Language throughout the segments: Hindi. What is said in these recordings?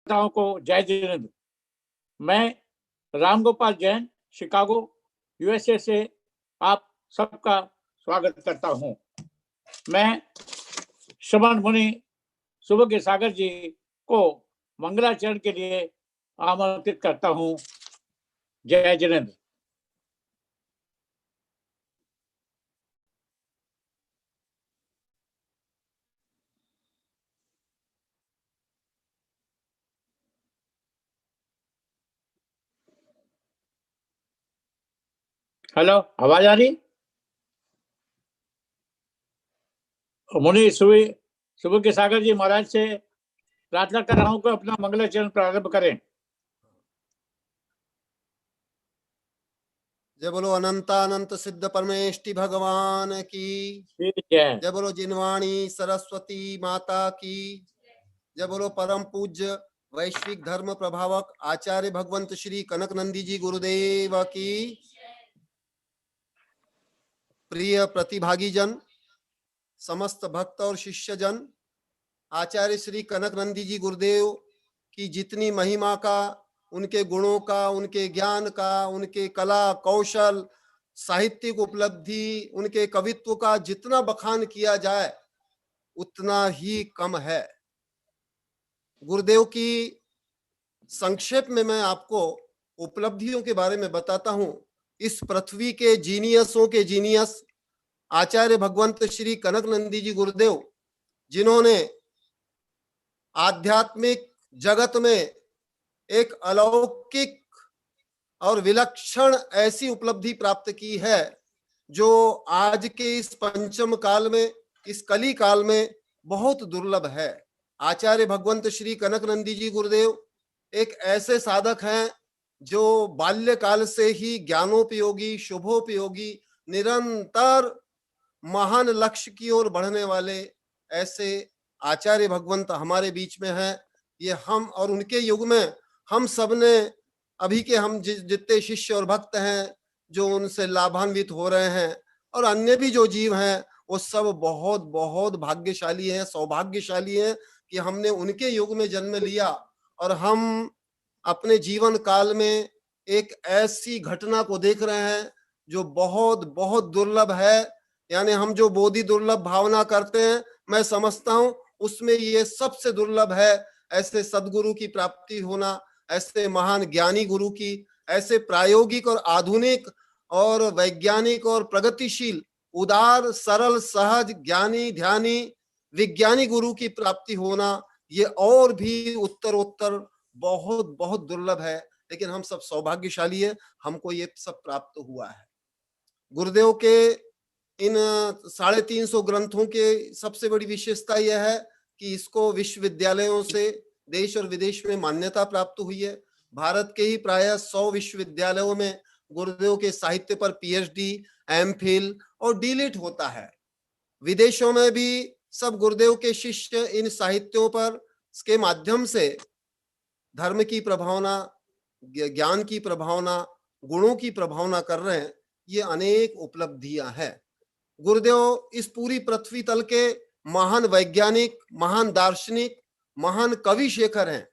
श्रोताओं को जय जिनेन्द्र। मैं रामगोपाल जैन शिकागो यूएसए से आप सबका स्वागत करता हूं। मैं श्रवण मुनि सुभज्ञ सागर जी को मंगलाचरण के लिए आमंत्रित करता हूं। जय जिनेन्द्र। हेलो, आवाज आ रही? मुनि सुभज्ञ सागर जी महाराज से प्रार्थना कर रहा हूं कि अपना मंगलाचरण प्रारंभ करें। जय बोलो अनंतानंत सिद्ध परमेष्टि भगवान की जय बोलो जिनवाणी सरस्वती माता की जय बोलो परम पूज्य वैश्विक धर्म प्रभावक आचार्य भगवंत श्री कनक नंदी जी गुरुदेव की। प्रिय प्रतिभागी जन, समस्त भक्त और शिष्य जन, आचार्य श्री कनक नंदी जी गुरुदेव की जितनी महिमा का, उनके गुणों का, उनके ज्ञान का, उनके कला कौशल साहित्यिक उपलब्धि, उनके कवित्व का जितना बखान किया जाए उतना ही कम है। गुरुदेव की संक्षेप में मैं आपको उपलब्धियों के बारे में बताता हूं। इस पृथ्वी के जीनियसों के जीनियस आचार्य भगवंत श्री कनक नंदी जी गुरुदेव, जिन्होंने आध्यात्मिक जगत में एक अलौकिक और विलक्षण ऐसी उपलब्धि प्राप्त की है जो आज के इस पंचम काल में, इस कली काल में बहुत दुर्लभ है। आचार्य भगवंत श्री कनक नंदी जी गुरुदेव एक ऐसे साधक हैं जो बाल्यकाल से ही ज्ञानोपयोगी, शुभोपयोगी, निरंतर महान लक्ष्य की ओर बढ़ने वाले ऐसे आचार्य भगवंत हमारे बीच में हैं। ये हम और उनके युग में हम सब ने, अभी के हम जितने शिष्य और भक्त हैं जो उनसे लाभान्वित हो रहे हैं, और अन्य भी जो जीव हैं, वो सब बहुत बहुत भाग्यशाली हैं, सौभाग्यशाली हैं कि हमने उनके युग में जन्म लिया और हम अपने जीवन काल में एक ऐसी घटना को देख रहे हैं जो बहुत बहुत दुर्लभ है। यानी हम जो बोधि दुर्लभ भावना करते हैं, मैं समझता हूं उसमें ये सबसे दुर्लभ है। ऐसे सदगुरु की प्राप्ति होना, ऐसे महान ज्ञानी गुरु की, ऐसे प्रायोगिक और आधुनिक और वैज्ञानिक और प्रगतिशील, उदार, सरल, सहज, ज्ञानी, ध्यानी, विज्ञानी गुरु की प्राप्ति होना, ये और भी उत्तरोत्तर बहुत बहुत दुर्लभ है। लेकिन हम सब सौभाग्यशाली है, हमको ये सब प्राप्त हुआ है। गुरुदेव के इन 350 ग्रंथों के सबसे बड़ी विशेषता यह है कि इसको विश्वविद्यालयों से देश और विदेश में मान्यता प्राप्त हुई है। भारत के ही प्रायः 100 विश्वविद्यालयों में गुरुदेव के साहित्य पर पीएचडी, एमफिल और डीलिट होता है। विदेशों में भी सब गुरुदेव के शिष्य इन साहित्यों पर के माध्यम से धर्म की प्रभावना, ज्ञान की प्रभावना, गुणों की प्रभावना कर रहे हैं। ये अनेक उपलब्धियां हैं। गुरुदेव इस पूरी पृथ्वी तल के महान वैज्ञानिक, महान दार्शनिक, महान कवि शेखर हैं।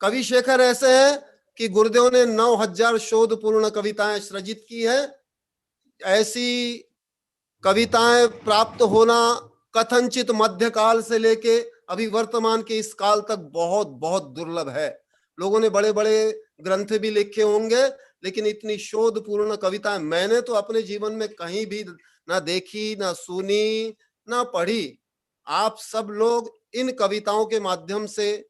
कवि शेखर ऐसे हैं कि गुरुदेव ने 9000 शोध पूर्ण कविताएं सृजित की है। ऐसी कविताएं प्राप्त होना कथनचित मध्यकाल से लेके अभी वर्तमान के इस काल तक बहुत बहुत दुर्लभ है। लोगों ने बड़े बड़े ग्रंथ भी लिखे होंगे, लेकिन इतनी शोध पूर्ण कविताएं मैंने तो अपने जीवन में कहीं भी ना देखी, ना सुनी, ना पढ़ी। आप सब लोग इन कविताओं के माध्यम से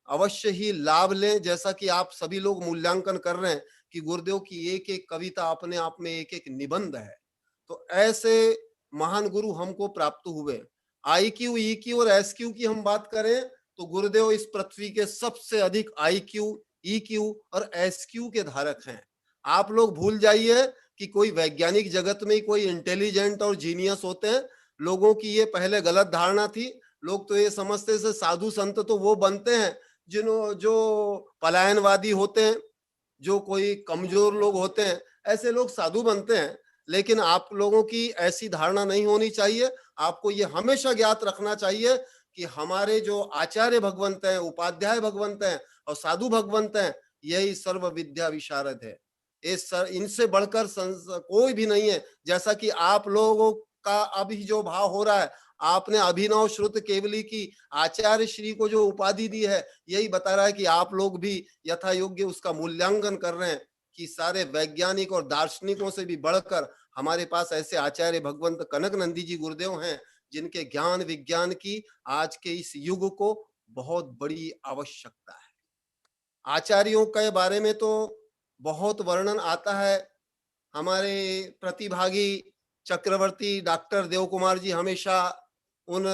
अवश्य ही लाभ लें, जैसा कि आप सभी लोग मूल्यांकन कर रहे हैं कि गुरुदेव की एक एक कविता अपने आप में एक एक निबंध है। तो ऐसे महान गुरु हमको प्राप्त हुए। IQ, EQ और SQ की हम बात करें तो गुरुदेव इस पृथ्वी के सबसे अधिक IQ, EQ और SQ के धारक हैं। आप लोग भूल जाइए कि कोई वैज्ञानिक जगत में कोई इंटेलिजेंट और जीनियस होते हैं। लोगों की ये पहले गलत धारणा थी। लोग तो ये समझते से साधु संत तो वो बनते हैं जो पलायनवादी होते हैं, जो कोई कमजोर लोग होते हैं, ऐसे लोग साधु बनते हैं। लेकिन आप लोगों की ऐसी धारणा नहीं होनी चाहिए। आपको ये हमेशा ज्ञात रखना चाहिए कि हमारे जो आचार्य भगवंत हैं, उपाध्याय भगवंत हैं, और साधु भगवंत हैं, यही सर्व विद्या विशारद है। इनसे बढ़कर कोई भी नहीं है। जैसा कि आप लोगों का अभी जो भाव हो रहा है, आपने अभिनव श्रुत केवली की आचार्य श्री को जो उपाधि दी है, यही बता रहा है कि आप लोग भी यथा योग्य उसका मूल्यांकन कर रहे हैं कि सारे वैज्ञानिक और दार्शनिकों से भी बढ़कर हमारे पास ऐसे आचार्य भगवंत कनक नंदी जी गुरुदेव हैं, जिनके ज्ञान विज्ञान की आज के इस युग को बहुत बड़ी आवश्यकता है। आचार्यों के बारे में तो बहुत वर्णन आता है। हमारे प्रतिभागी चक्रवर्ती डॉक्टर देव कुमार जी हमेशा उन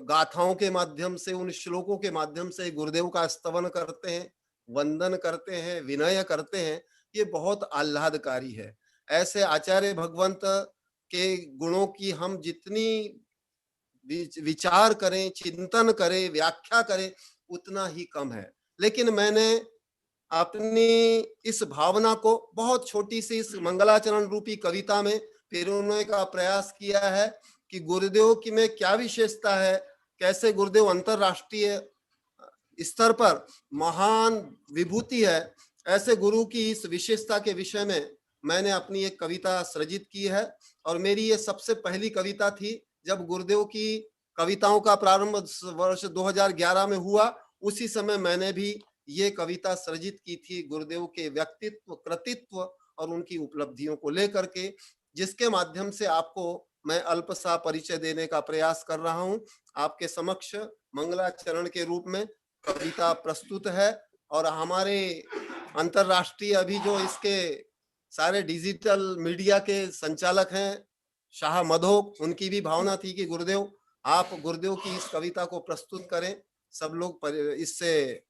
गाथाओं के माध्यम से, उन श्लोकों के माध्यम से गुरुदेव का स्तवन करते हैं, वंदन करते हैं, विनय करते हैं। ये बहुत आह्लादकारी है। ऐसे आचार्य भगवंत के गुणों की हम जितनी विचार करें, चिंतन करें, व्याख्या करें, उतना ही कम है। लेकिन मैंने अपनी इस भावना को बहुत छोटी सी इस मंगलाचरण रूपी कविता में पिरोने का प्रयास किया है कि गुरुदेव की में क्या विशेषता है, कैसे गुरुदेव अंतरराष्ट्रीय स्तर पर महान विभूति है। ऐसे गुरु की इस विशेषता के विषय में मैंने अपनी एक कविता सृजित की है, और मेरी ये सबसे पहली कविता थी। जब गुरुदेव की कविताओं का प्रारंभ वर्ष 2011 में हुआ, उसी समय मैंने भी ये कविता सृजित की थी गुरुदेव के व्यक्तित्व, कृतित्व और उनकी उपलब्धियों को लेकर के, जिसके माध्यम से आपको मैं अल्प सा परिचय देने का प्रयास कर रहा हूं। आपके समक्ष मंगलाचरण के रूप में कविता प्रस्तुत है। और हमारे अंतरराष्ट्रीय अभी जो इसके सारे डिजिटल मीडिया के संचालक हैं शाह मधोक, उनकी भी भावना थी कि गुरुदेव आप गुरुदेव की इस कविता को प्रस्तुत करें, सब लोग इससे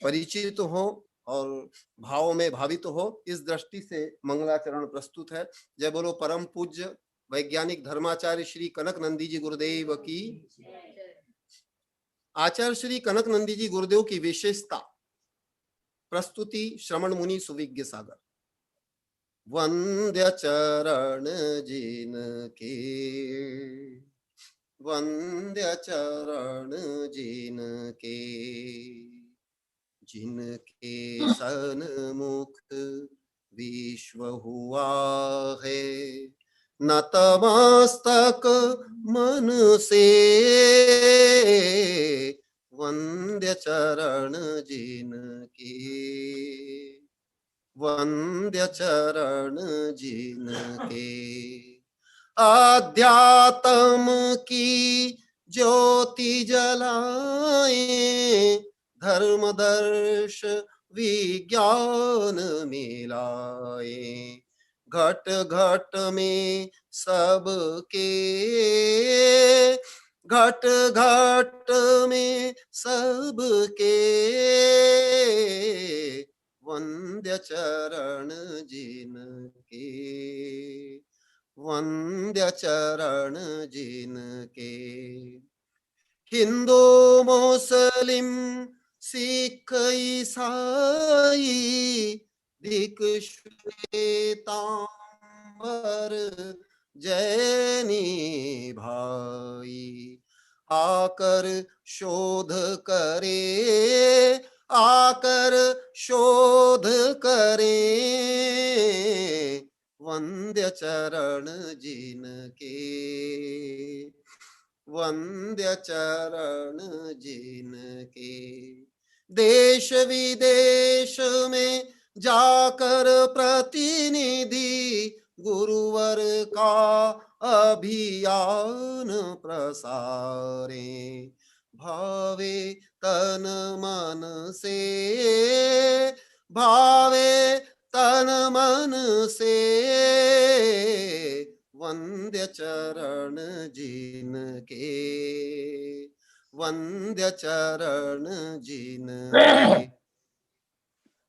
परिचित हो और भाव में भावित हो। इस दृष्टि से मंगलाचरण प्रस्तुत है। जय बोलो परम पूज्य वैज्ञानिक धर्माचार्य श्री कनक नंदी जी गुरुदेव की। आचार्य श्री कनक नंदी जी गुरुदेव की विशेषता। प्रस्तुति श्रवण मुनि सुविज्ञ सागर। वंद्य चरण जिन के, वंद्य चरण जिन के, जिनके सन्मुख विश्व हुआ है, नतमस्तक मन से वंद्य चरण जिनके, वंद्य चरण जिनके। आध्यात्म की ज्योति जलाए, धर्म दर्श विज्ञान मिलाए, घट घट में सबके, घट घट में सबके वंद्य चरण जिनके, वंद्य चरण जिनके। हिंदू मुस्लिम सिख ईसाई भिक्षुतांबर जैनी भाई, आकर शोध करे, आकर शोध करे वंद्य चरण जिनके, वंद्य चरण जिनके। देश विदेश में जाकर प्रतिनिधि गुरुवर का अभियान प्रसारे, भावे तन मन से, भावे तन मन से वंद्य चरण जिनके, वंद्य चरण जिनके।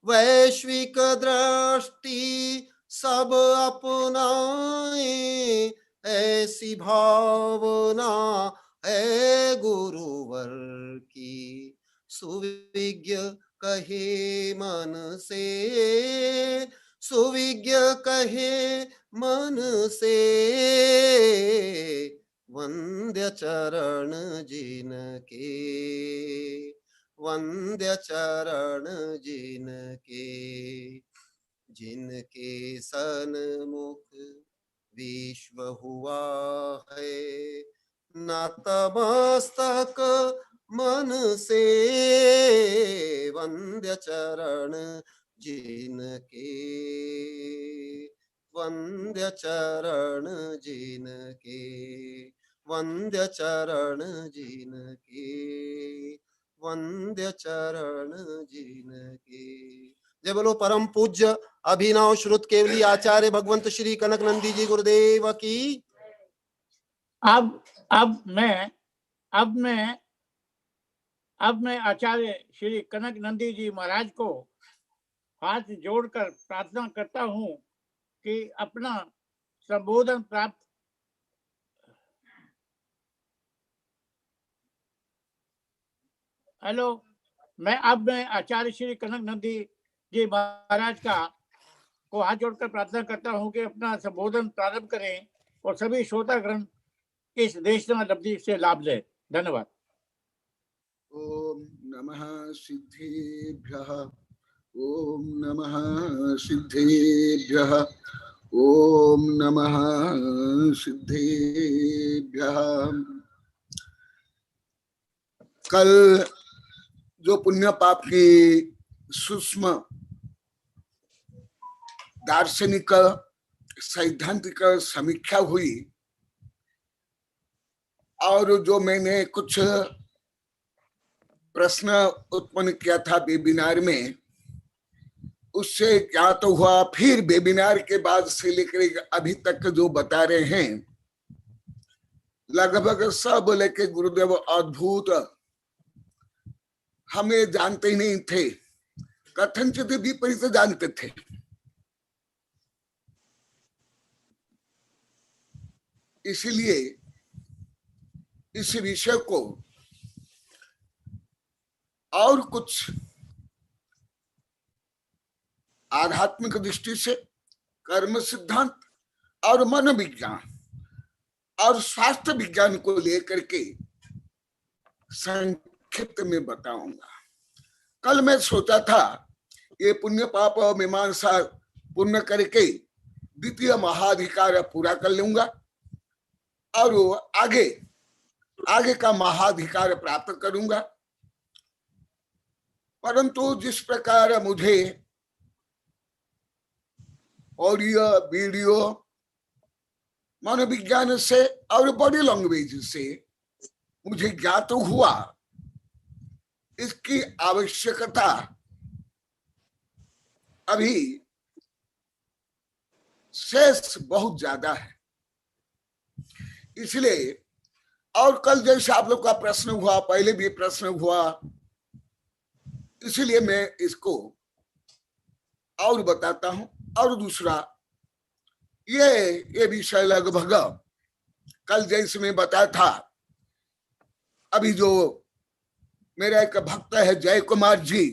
वैश्विक दृष्टि सब अपनाए, ऐसी भावना है गुरुवर की, सुविज्ञ कहे मन से, सुविज्ञ कहे मन से वंद्य चरण जिनके, वंद्य चरण जिनके, जिनके सन्मुख विश्व हुआ है। नतमस्तक मन से वंद्य चरण जिनके, वंद्य चरण जिनके, वंद्य चरण जिनके, वंद्य चरण जिनके। जय बोलो परम पूज्य अभिनव श्रुत केवली आचार्य भगवंत श्री कनक नंदी जी गुरुदेव की। अब मैं आचार्य श्री कनक नंदी जी महाराज को हाथ जोड़कर प्रार्थना करता हूं कि अपना संबोधन प्राप्त। हेलो, मैं आचार्य श्री कनक नंदी जी महाराज को हाथ जोड़कर प्रार्थना करता हूं कि अपना संबोधन प्रारंभ करें और सभी श्रोतागण इस देशना लब्धि से लाभ लें। धन्यवाद। ओम नमः सिद्धेभ्यः, ओम नमः सिद्धेभ्यः, ओम नमः सिद्धेभ्यः। कल जो पुण्य पाप की सूक्ष्म दार्शनिक सैद्धांतिक समीक्षा हुई और जो मैंने कुछ प्रश्न उत्पन्न किया था वेबिनार में, उससे क्या तो हुआ, फिर वेबिनार के बाद से लेकर अभी तक जो बता रहे हैं लगभग सब बोले कि गुरुदेव अद्भुत, हमें जानते ही नहीं थे, कथनचित विपरीत जानते थे। इसीलिए इस विषय को और कुछ आध्यात्मिक दृष्टि से, कर्म सिद्धांत और मनोविज्ञान और स्वास्थ्य विज्ञान को लेकर के संक्षिप्त में बताऊंगा। कल मैं सोचा था ये पुण्य पाप मीमांसा पूर्ण करके द्वितीय महाधिकार पूरा कर लूंगा और आगे का महाधिकार प्राप्त करूंगा। परंतु जिस प्रकार मुझे ऑडियो वीडियो मनोविज्ञान से और बॉडी लैंग्वेज से मुझे ज्ञात हुआ, इसकी आवश्यकता अभी शेष बहुत ज्यादा है। इसलिए और कल जैसे आप लोग का प्रश्न हुआ, पहले भी प्रश्न हुआ, इसलिए मैं इसको और बताता हूं। और दूसरा, ये विषय लगभग कल जैसे मैं बताया था, अभी जो मेरा एक भक्त है जय कुमार जी,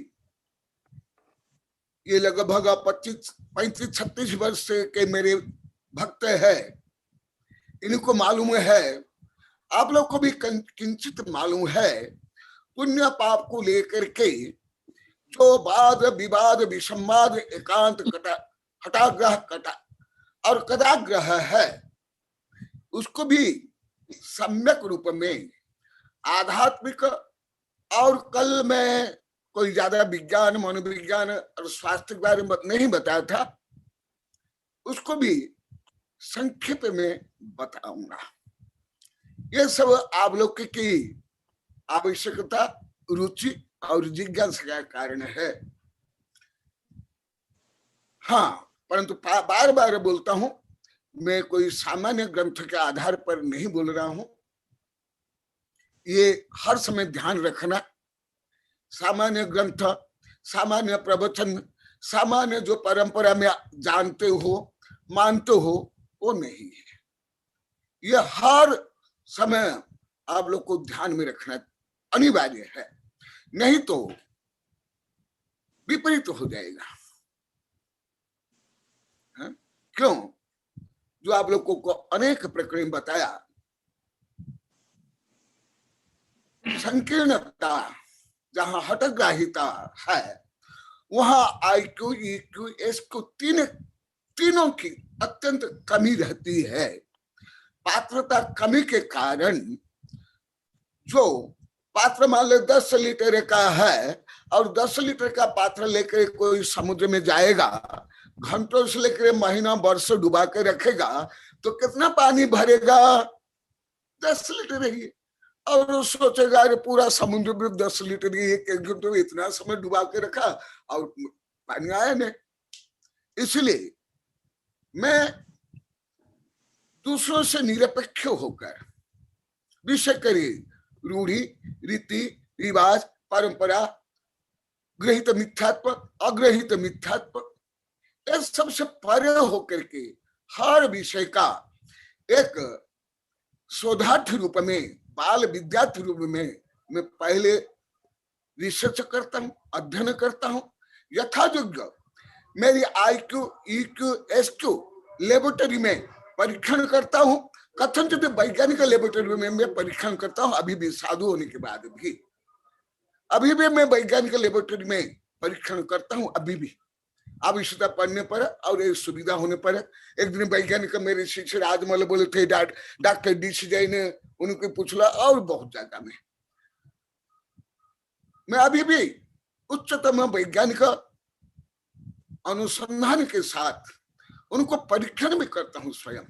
ये लगभग 35-36 वर्ष के मेरे भक्त है। इनको मालूम है, आप लोग को भी किंचित मालूम है, पुण्य पाप को लेकर के जो वाद विवाद विसंवाद एकांत हटाग्रह कटा और कदाग्रह है, उसको भी सम्यक रूप में आध्यात्मिक, और कल मैं कोई ज्यादा विज्ञान मनोविज्ञान और स्वास्थ्य के बारे में नहीं बताया था, उसको भी संक्षिप्त में बताऊंगा। ये सब आप लोग की आवश्यकता, रुचि और जिज्ञासा का कारण है। हाँ, परंतु बार बार बोलता हूं, मैं कोई सामान्य ग्रंथ के आधार पर नहीं बोल रहा हूं। ये हर समय ध्यान रखना, सामान्य ग्रंथ, सामान्य प्रवचन, सामान्य जो परंपरा में जानते हो मानते हो, वो नहीं है। ये हर समय आप लोग को ध्यान में रखना अनिवार्य है, नहीं तो विपरीत हो जाएगा। है? क्यों? जो आप लोग को अनेक प्रकरण बताया, संकीर्णता जहां हठग्राहिता है वहां IQ, EQ, SQ तीनों की अत्यंत कमी रहती है। पात्रता कमी के कारण जो पात्र मान लो 10 लीटर का है और 10 लीटर का पात्र लेकर कोई समुद्र में जाएगा, घंटों से लेकर महीना वर्ष डुबा के रखेगा तो कितना पानी भरेगा? 10 लीटर ही। और वो सोचेगा अरे पूरा समुद्र में 10 लीटर ही, एक घंटे में इतना समय डुबा के रखा और पानी आया नहीं। इसलिए मैं दूसरों से निरपेक्ष होकर विषय करी रूढ़ी, रीति रिवाज, परंपरा, ग्रहित मिथ्यात्व, अग्रहित मिथ्यात्व, ये सबसे परे होकर के हर विषय का एक शोधार्थ रूप में, बाल विद्यार्थी रूप में मैं पहले रिसर्च करता हूं, अध्ययन करता हूं, यथायोग्य मेरी IQ, EQ, SQ लेबोरेटरी में परीक्षण करता हूं। कथनचित वैज्ञानिक लेबोरेटरी में मैं परीक्षण करता हूं, अभी भी साधु होने के बाद भी अभी भी मैं वैज्ञानिक लेबोरेटरी में परीक्षण करता हूं। अभी भी आवश्यकता पड़ने पर और ये सुविधा होने पर। एक दिन वैज्ञानिक मेरे शिष्य राजमल बोले थे, डॉक्टर DC जैन ने उनके पूछला और बहुत जगह में मैं अभी भी उच्चतम वैज्ञानिक अनुसंधान के साथ उनको परीक्षण भी करता हूं, स्वयं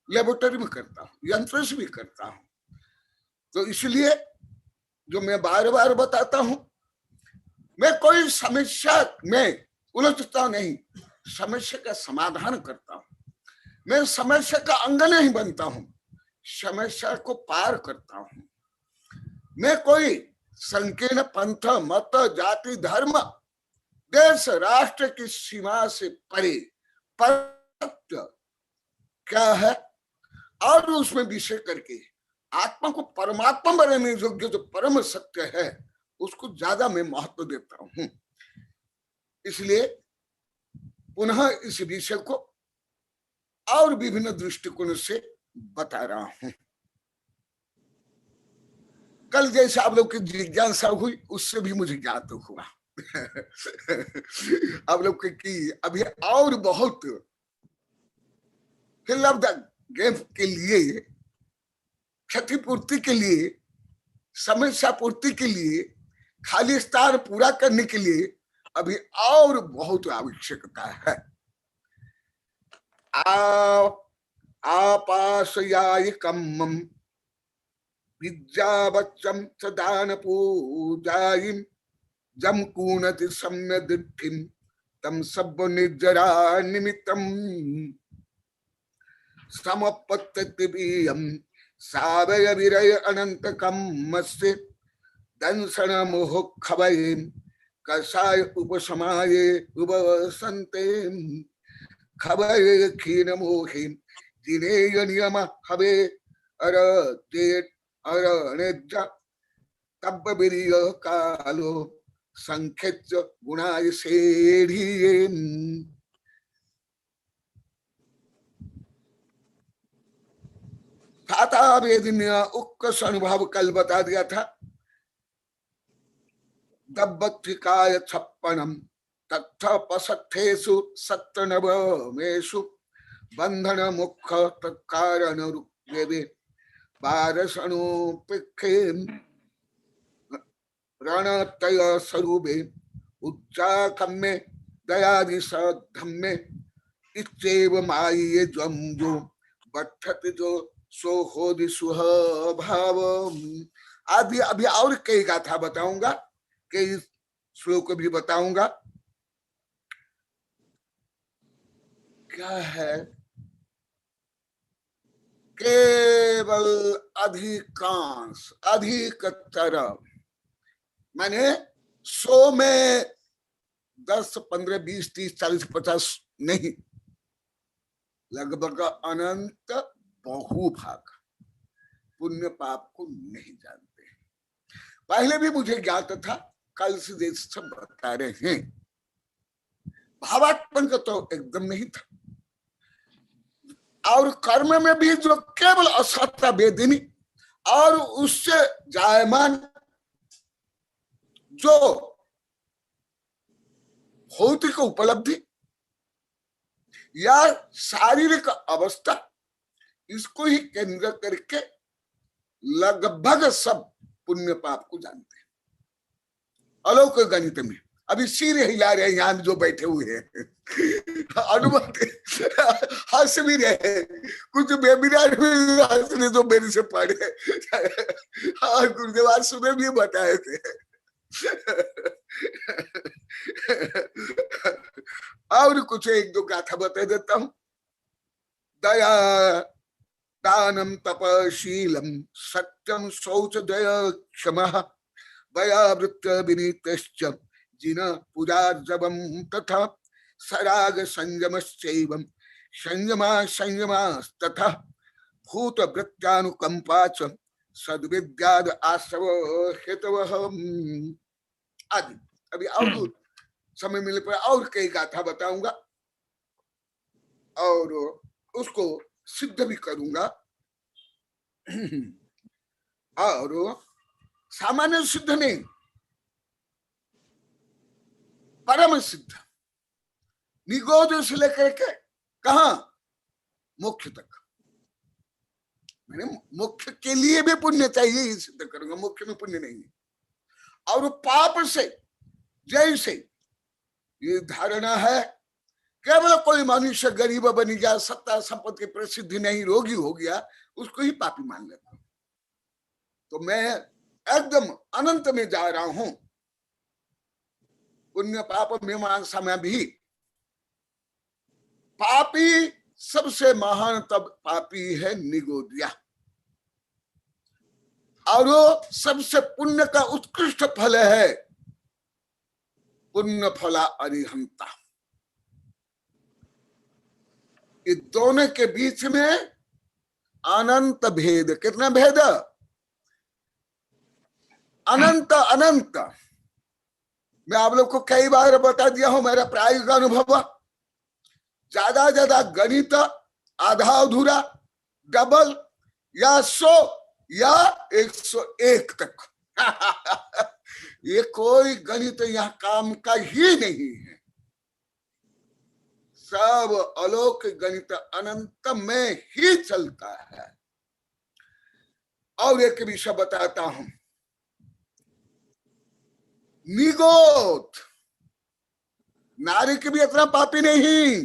लेबोरेटरी में करता हूं, यंत्र से भी करता हूं। तो इसलिए जो मैं बार बार बताता हूं, मैं कोई समस्या में उलझता नहीं, समस्या का समाधान करता हूं। मैं समस्या का अंग नहीं बनता हूं, समस्या को पार करता हूं। मैं कोई संकीर्ण पंथ, मत, जाति, धर्म, देश, राष्ट्र की सीमा से परे सत्य क्या है और उसमें विषय करके आत्मा को परमात्मा बनाने योग्य जो परम सत्य है उसको ज्यादा मैं महत्व देता हूं। इसलिए पुनः इस विषय को और विभिन्न दृष्टिकोण से बता रहा हूं। कल जैसे आप लोग की जिज्ञासा हुई उससे भी मुझे ज्ञात हुआ आप लोग की अभी और बहुत फिल ऑफ द गैप के लिए, क्षतिपूर्ति के लिए, समस्या पूर्ति के लिए, खाली स्थान पूरा करने के लिए अभी और बहुत आवश्यकता है। आपाशयायिकम् विद्यावच्चम सदान पूजायिम जम कूनति सम्यदृष्टिम तम सब निर्जरा निमित्तम समपत्तिबियम सावय विरय अनंतकम मस्य दंसन मोह खवये कषाय उपसमाये उपसन्ते खवये क्षीण मोहे दिनेय नियम हवे अर जेट अर नेज तब विरिय कालो संखेच गुणाय सेढ़िये। था वेदिन्य उत्कर्ष अनुभव कल बता दिया था। दब्बत्रिकाय छप्पनम तथा पसत्थेषु सत्तनवमेषु बंधन मुख तत्कारण रुक्यवे बारसणोपेक्षे रणतय स्वरूपे उच्चाकम्मे दयादि सधम्मे इत्येव माये ज्वं जो बठत जो सोहोदि सुह भाव आदि। अभी और कई गाथा बताऊंगा, कई श्लोक भी बताऊंगा। क्या है? केवल अधिकांश, अधिकतर माने 100 में 10, 15, 20, 30, 40, 50 नहीं, लगभग अनंत बहुभाग पुण्य पाप को नहीं जानते। पहले भी मुझे ज्ञात था, कल से जैसे सब बता रहे हैं। भावात्मन का तो एकदम नहीं था। और कर्म में भी जो केवल असत्ता वेदिनी और उससे जायमान जो भौतिक उपलब्धि या शारीरिक अवस्था, इसको ही केंद्र करके लगभग सब पुण्य पाप को जानते हैं। अलौकिक गणित में अभी सिर हिला रहे यहाँ जो बैठे हुए हैं, अनुमति हंस भी रहे, कुछ बेबिरार भी हंसने जो मेरे से पढ़े। हाँ, गुरुदेव आज सुबह भी बताए थे। और कुछ एक दो गाथा बता देता हूं। दया दानम तपशीलम सत्यम शौच दया क्षमा दया वृत्त विनीतश्च जिन पूजार्जवम तथा सराग संयमश्चैवं संयमा संयमास्तथा भूत वृत्तानुकंपा च सद्विद्याद आश्रव हेतवः आदि। अभी और समय मिले पर और कई गाथा बताऊंगा और उसको सिद्ध भी करूंगा। और सामान्य सिद्ध नहीं, परम सिद्ध, निगोद से लेकर के कहा मोक्ष तक। मैंने मोक्ष के लिए भी पुण्य चाहिए, ये सिद्ध करूंगा, मोक्ष में पुण्य नहीं है। और पाप से जैसे ये धारणा है केवल कोई मनुष्य गरीब बन गया, सत्ता संपत्ति प्रसिद्धि नहीं, रोगी हो गया, उसको ही पापी मान लेता हूं। तो मैं एकदम अनंत में जा रहा हूं। पुण्य पाप मीमांसा में भी पापी सबसे महान तब पापी है निगोदिया, और वो सबसे पुण्य का उत्कृष्ट फल है पुण्य फला अरिहंता। ये दोनों के बीच में अनंत भेद। कितना भेद? अनंत अनंत। मैं आप लोग को कई बार बता दिया हूं, मेरा प्रायोगिक अनुभव। ज्यादा गणित आधा अधूरा, डबल या 100 या 101 तक ये कोई गणित यहाँ काम का ही नहीं है। सब अलौकिक गणित अनंत में ही चलता है। और एक विषय बताता हूं। निगोद नारी के भी इतना पापी नहीं,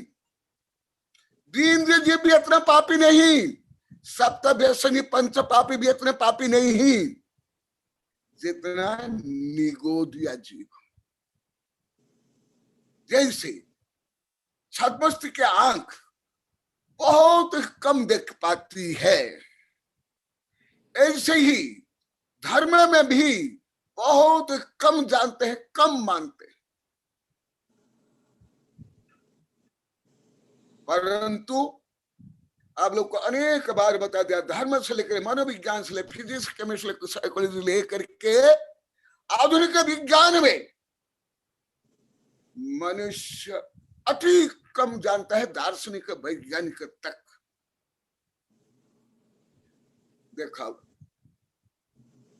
दीन जी भी इतना पापी नहीं, सप्त व्यसनी पंच पापी भी इतने पापी नहीं जितना निगोदिया जीव। जैसे छदमस्ती के आंख बहुत कम देख पाती है, ऐसे ही धर्म में भी बहुत कम जानते हैं, कम मानते हैं। परंतु आप लोग को अनेक बार बता दिया, धर्म से लेकर मनोविज्ञान से लेकर फिजिक्स केमिस्ट्री साइकोलॉजी लेकर के आधुनिक विज्ञान में मनुष्य अति कम जानता है, दार्शनिक वैज्ञानिक तक। देखा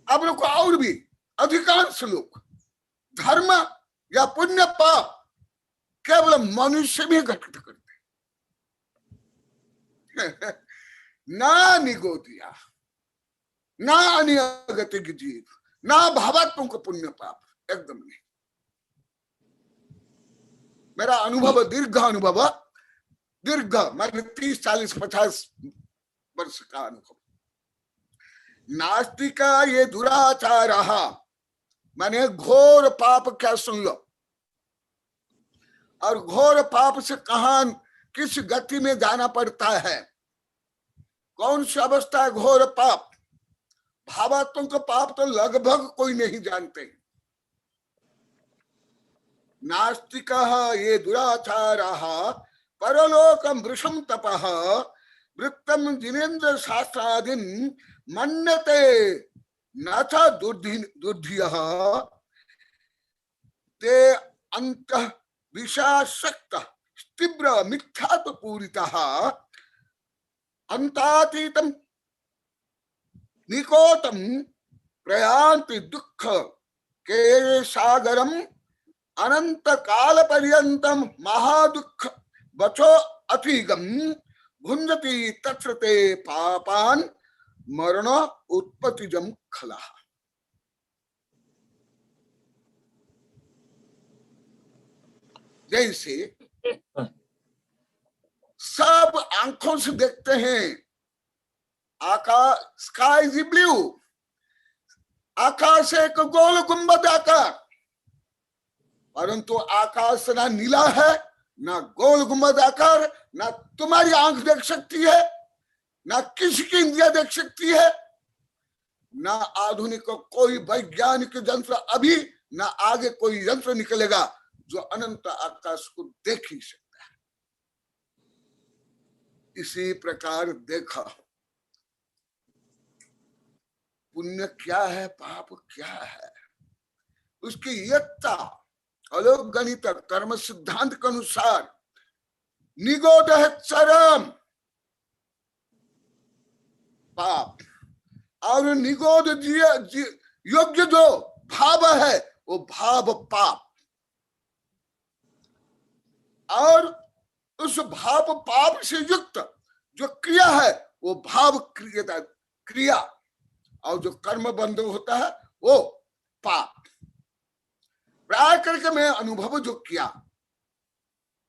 आप लोग को, और भी अधिकांश लोग धर्म या पुण्य पाप केवल मनुष्य में घटित करते ना निगोदिया, ना अनिगतिक जीव, ना भावात्मक पुण्य पाप, एकदम नहीं। मेरा अनुभव दीर्घ अनुभव, दीर्घ मैंने 30, 40, 50 वर्ष का अनुभव। नास्तिका ये दुराचार, मैंने घोर पाप क्या सुन लो। और घोर पाप से कहां किस गति में जाना पड़ता है, कौन सी अवस्था है घोर पाप। भावात्मक पाप तो लगभग कोई नहीं जानते। नास्तिकः ये दुराचारः परलोकं वृषं तपः वृत्तं जिनेन्द्र शास्त्रादीन मन्यते न च दुर्धियः ते अंतः विषासक्तः तीव्र मिथ्यात्व पूरितः अंतातीतम निकोतम प्रयान्ति दुख के सागरम अनंत काल पर्यंतम महादुख बचो अतिगम भुंजति तत्रते पापान मरण उत्पत्तिजम खला। जैसे सब आंखों से देखते हैं आकाश, स्काई इज ब्लू, आकाश एक गोल गुंबद आकार, परंतु आकाश ना नीला है ना गोल गुंबद आकार, ना तुम्हारी आंख देख सकती है, ना किसी की इंद्रिया देख सकती है, ना आधुनिक कोई वैज्ञानिक यंत्र अभी, ना आगे कोई यंत्र निकलेगा जो अनंत आकाश को देख ही सकता है। इसी प्रकार देखा पुण्य क्या है, पाप क्या है, उसकी यत्ता अलौकिक गणित कर्म सिद्धांत के अनुसार निगोद है चरम पाप, और निगोद योग्य जो भाव है वो भाव पाप, और उस भाव पाप से युक्त जो क्रिया है वो भाव क्रिया, और जो कर्म बंध होता है वो पाप। प्राय करके मैं अनुभव जो किया,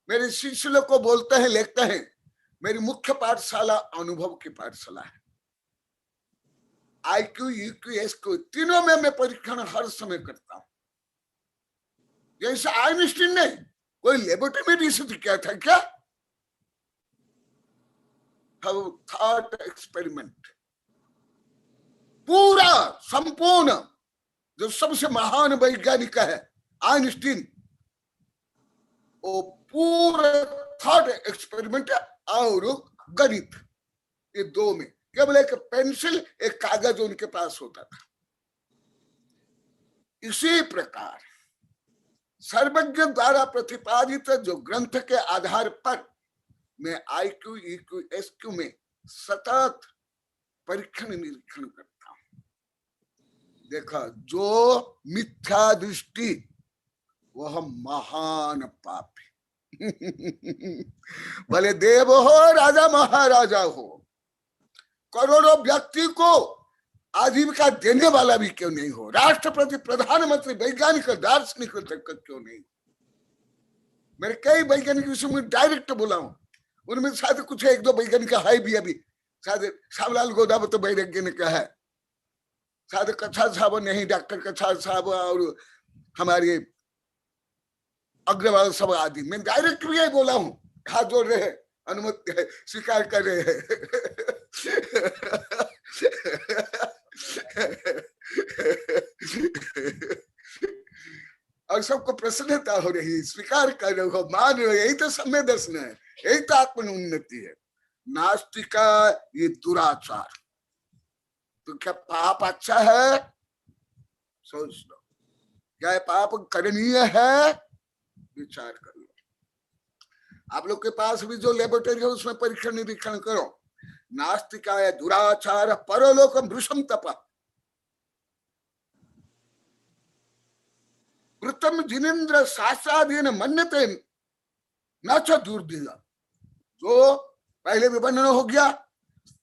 मेरे शिष्य लोग को बोलते हैं, लिखते हैं, मेरी मुख्य पाठशाला अनुभव की पाठशाला है। IQ, EQ, SQ तीनों में मैं परीक्षण हर समय करता हूं। जैसे आइंस्टीन ने कोई लेबोरेटरी में रिसर्च किया था क्या? थॉट एक्सपेरिमेंट, पूरा संपूर्ण जो सबसे महान वैज्ञानिक है आइंस्टीन, वो पूरा थॉट एक्सपेरिमेंट और गणित, ये दो में केवल एक पेंसिल एक कागज उनके पास होता था। इसी प्रकार सर्वज्ञ द्वारा प्रतिपादित जो ग्रंथ के आधार पर मैं IQ, EQ, SQ में सतत परीक्षण निरीक्षण करता हूं। देखा, जो मिथ्या दृष्टि वह महान पापी भले देव हो, राजा महाराजा हो, करोड़ों व्यक्ति को आजीविका देने वाला भी क्यों नहीं हो, राष्ट्रपति, प्रधानमंत्री, वैज्ञानिक, दार्शनिक तक क्यों नहीं। मेरे कई वैज्ञानिक विषय में डायरेक्ट बोला हूं, उनमें शायद कुछ एक दो वैज्ञानिक है भी, अभी शायद शामलाल गोदावत तो वैज्ञानिक है, शायद कछार साहब नहीं, डॉक्टर कछार साहब और हमारे अग्रवाल सब आदि। मैं डायरेक्ट भी यही बोला हूं, हाथ जोड़ रहे हैं, अनुमति है, स्वीकार कर रहे हैं और सबको प्रसन्नता हो रही, स्वीकार कर रहे हो, मान रहे हो, यही तो समय दर्शन है, यही तो आत्म उन्नति है। नास्तिका ये दुराचार, तो क्या पाप अच्छा है? सोच लो, क्या पाप करणीय है? विचार कर लो। आप लोग के पास भी जो लेबोरेटरी है उसमें परीक्षण निरीक्षण करो। नास्तिकाय दुराचार परलोकम वृषम तप, वृत्तम जिनेन्द्र शास्त्राधीन मन्यते न च दुर्दिना। जो पहले भी वर्णन हो गया,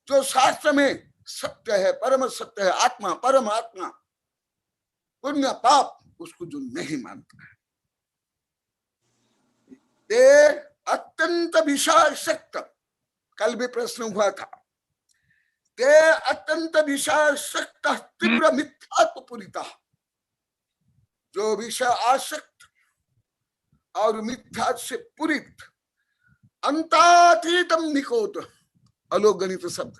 जो शास्त्र में सत्य है, परम सत्य है, आत्मा, परमात्मा, पुण्य पाप, उसको जो नहीं मानता है, ये अत्यंत विषाशक्त, कल भी प्रश्न हुआ था, ते अत्यंत विषाशक्त तीव्र मिथ्यात्व पूरिता, जो विषय आसक्त और मिथ्या से पूरित, अंतातीतम निकोद, अलोक गणित शब्द,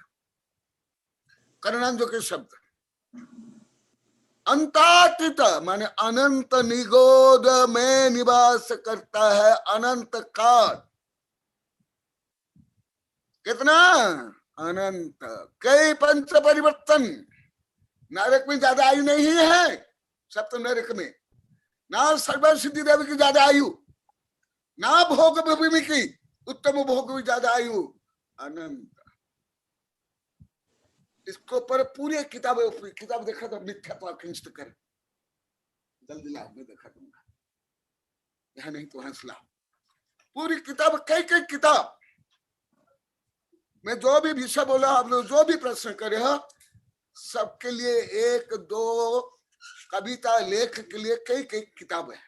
कर्णांजो के शब्द, अंतातीत माने अनंत निगोद में निवास करता है, अनंत काल, कितना अनंत, कई पंच परिवर्तन, नरक में ज्यादा आयु नहीं है, सप्तम नरक में ना सर्व सिद्धि देव की ज्यादा आयु, ना भोग भूमि की उत्तम भोग भी ज्यादा आयु, अनंत। इसको पर पूरे किताब देखा था, मिथ्या किंचित कर, जल्दी लाओ, मैं दिखा दूंगा, यहाँ नहीं तो वहां से लाओ। पूरी किताब, कई कई किताब, मैं जो भी विषय बोला, आप लोग जो भी प्रश्न करे हो, सबके लिए एक दो कविता लेख के लिए कई कई किताब है।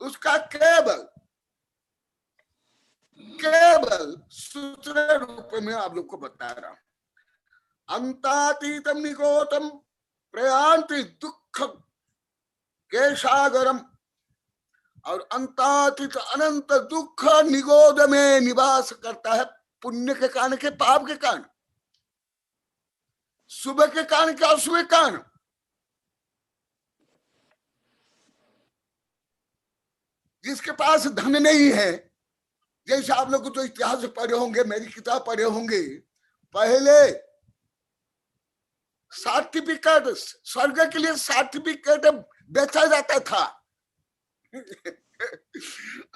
उसका केवल सूत्र रूप में आप लोग को बता रहा हूं। अंतातीतम निगोतम प्रयांति दुख केशागरम, और अंतातीत अनंत दुख निगोद में निवास करता है। पुण्य के कारण के पाप के कारण, सुबह के कारण के अशुभ के कारण। जिसके पास धन नहीं है, जैसे आप लोग तो इतिहास पढ़े होंगे, मेरी किताब पढ़े होंगे, पहले सर्टिफिकेट, स्वर्ग के लिए सर्टिफिकेट बेचा जाता था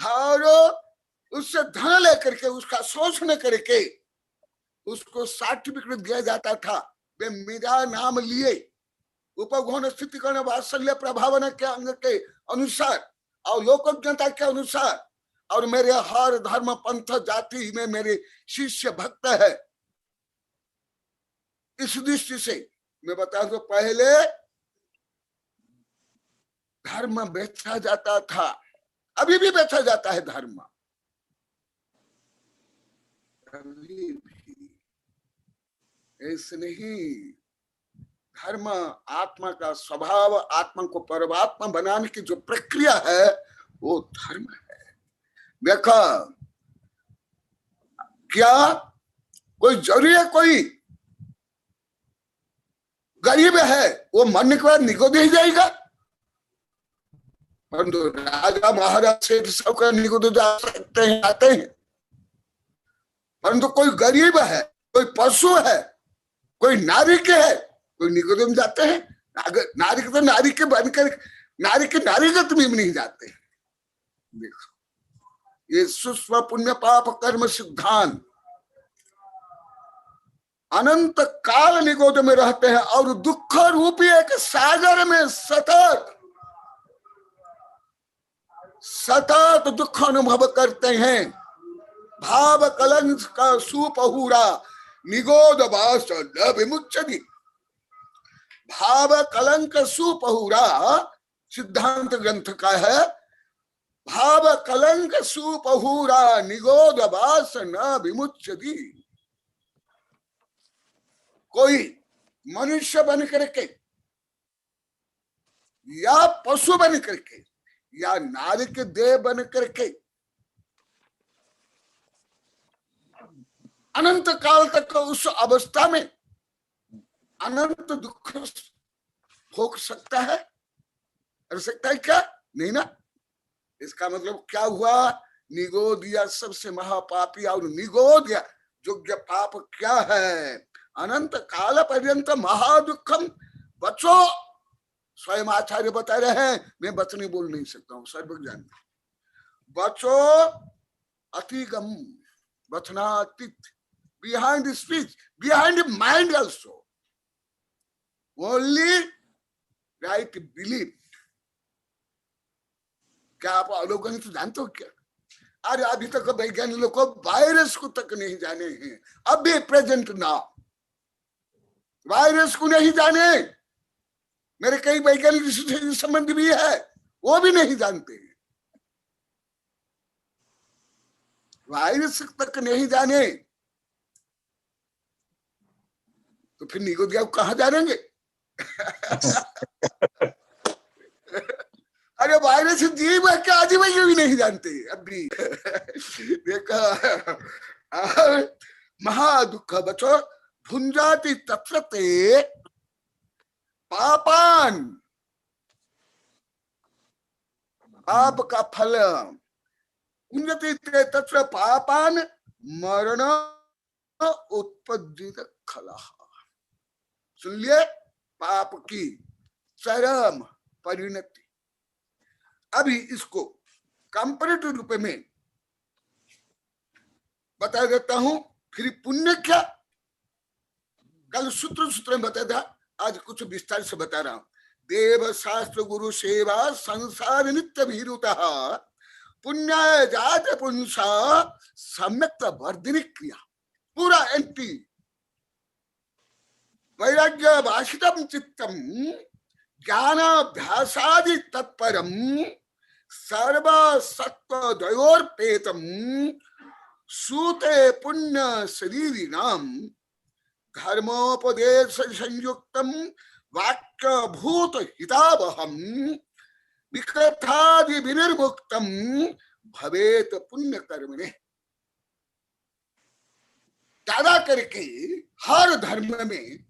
और उससे धन लेकर के, उसका शोषण करके उसको सर्टिफिकेट दिया जाता था। वे मेरा नाम लिए उपगौण स्थितिकरण वात्सल्य प्रभावना के अंग के अनुसार और लोकज्ञता के अनुसार, और मेरे हर धर्म पंथ जाति में मेरे शिष्य भक्त है। इस दृष्टि से मैं बता दूं, पहले धर्म बेचा जाता था, अभी भी बेचा जाता है धर्म, अभी भी ऐसे नहीं। धर्म आत्मा का स्वभाव, आत्मा को परमात्मा बनाने की जो प्रक्रिया है वो धर्म है। देखा क्या कोई जरूरी है, कोई गरीब है वो मरने के बाद निगोद ही जाएगा? परंतु राजा महाराज से सबका निगोद जा सकते हैं, आते हैं। परंतु कोई गरीब है, कोई पशु है, कोई नारी के है, कोई निगोद जाते हैं? नारी के तो नारी के बनकर, नारी के नारीगत में नहीं जाते। देखो ये सुस्व पुण्य पाप कर्म सिद्धांत अनंत काल निगोद में रहते हैं और दुख रूपी एक सागर में सतत सतत दुख अनुभव करते हैं। भाव कलंक का सुपहुरा निगोद वास न विमुच्यति। भाव कलंक सुपहुरा सिद्धांत ग्रंथ का है। भाव कलंक सुपहुरा निगोद वास न विमुच्यति। कोई मनुष्य बन करके या पशु बन करके या नारी के देह बन करके अनंत काल तक उस अवस्था में अनंत दुख भोग सकता है? कर सकता है क्या? नहीं ना। इसका मतलब क्या हुआ? निगोदिया सबसे महापापी और निगोदिया योग्य पाप क्या है? अनंत काल पर्यंत महादुखम। बचो, स्वयं आचार्य बता रहे हैं, मैं बचने बोल नहीं सकता हूं, सर्वज्ञान। बचो अतिगम, वचनातीत, behind the speech, behind the mind also, only right believe. क्या आप अवलोकन तो जानते हो क्या? अरे अभी तक वैज्ञानिक लोग को वायरस को तक नहीं जाने हैं, अभी प्रेजेंट नाउ वायरस को नहीं जाने। मेरे कई वैज्ञानिक संबंध भी है, वो भी नहीं जानते। वायरस तक नहीं जाने तो फिर निगोदिया कहां जानेंगे? अरे वायरस जीव है क्या? जीव ये भी नहीं जानते अभी। देखा महादुख बचो भुंजाति तत्र ते पापान। पाप का फल उन्नति तत्र पापान मरण उत्पद्यित खलः। सुन लिए? पाप की चरम परिणति। अभी इसको कंपैरेटिव रूप में बता देता हूं। फिर पुण्य क्या? कल सूत्र में बताया था, आज कुछ विस्तार से बता रहा हूं। देव शास्त्र गुरु सेवा संसार नित्य भीरुतः पुण्याय जात पुंसा सम्यक वर्धिनी क्रिया। पूरा एंटी वैराग्य भाषितम चित्तम ज्ञानाभ्यासादि तत्परम सर्व सत्व द्वयोर्पेतम सूते पुण्य शरीरिणाम धर्मोपदेश संयुक्तम वाक्य भूत हितावहम विकथादि विनिर्मुक्तम भवेत पुण्य कर्मणे। ज्यादा करके हर धर्म में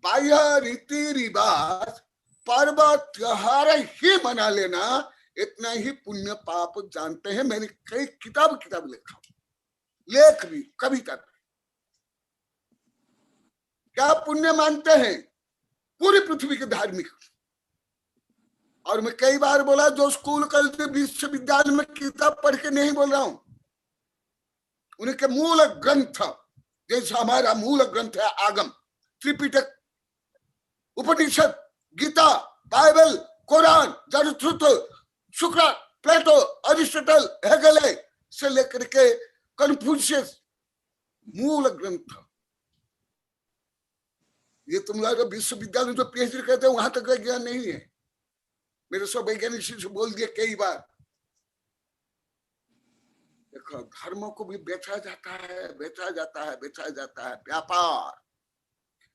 बाह्य रीति रिवाज पर्व त्योहार ही मना लेना इतना ही पुण्य पाप जानते हैं। मैंने कई किताब लिखा, लेख भी, कविता भी। क्या पुण्य मानते हैं पूरी पृथ्वी के धार्मिक। और मैं कई बार बोला, जो स्कूल कॉलेज विश्वविद्यालय में किताब पढ़ के नहीं बोल रहा हूं, उनके मूल ग्रंथ, जैसे हमारा मूल ग्रंथ है आगम, त्रिपिटक, उपनिषद, गीता, बाइबल, कुरान, जरथुस्त्र, शुक्र, प्लेटो, अरिस्टोटल, हेगेल से लेकर के कन्फ्यूशियस, मूल ग्रंथ। ये तुम्हारा विश्वविद्यालय जो पीएचडी करते हैं वहां तक का ज्ञान नहीं है। मेरे सब वैज्ञानिक से बोल दिया कई बार। देखो, धर्मों को भी बेचा जाता है, बेचा जाता है, बेचा जाता है। व्यापार,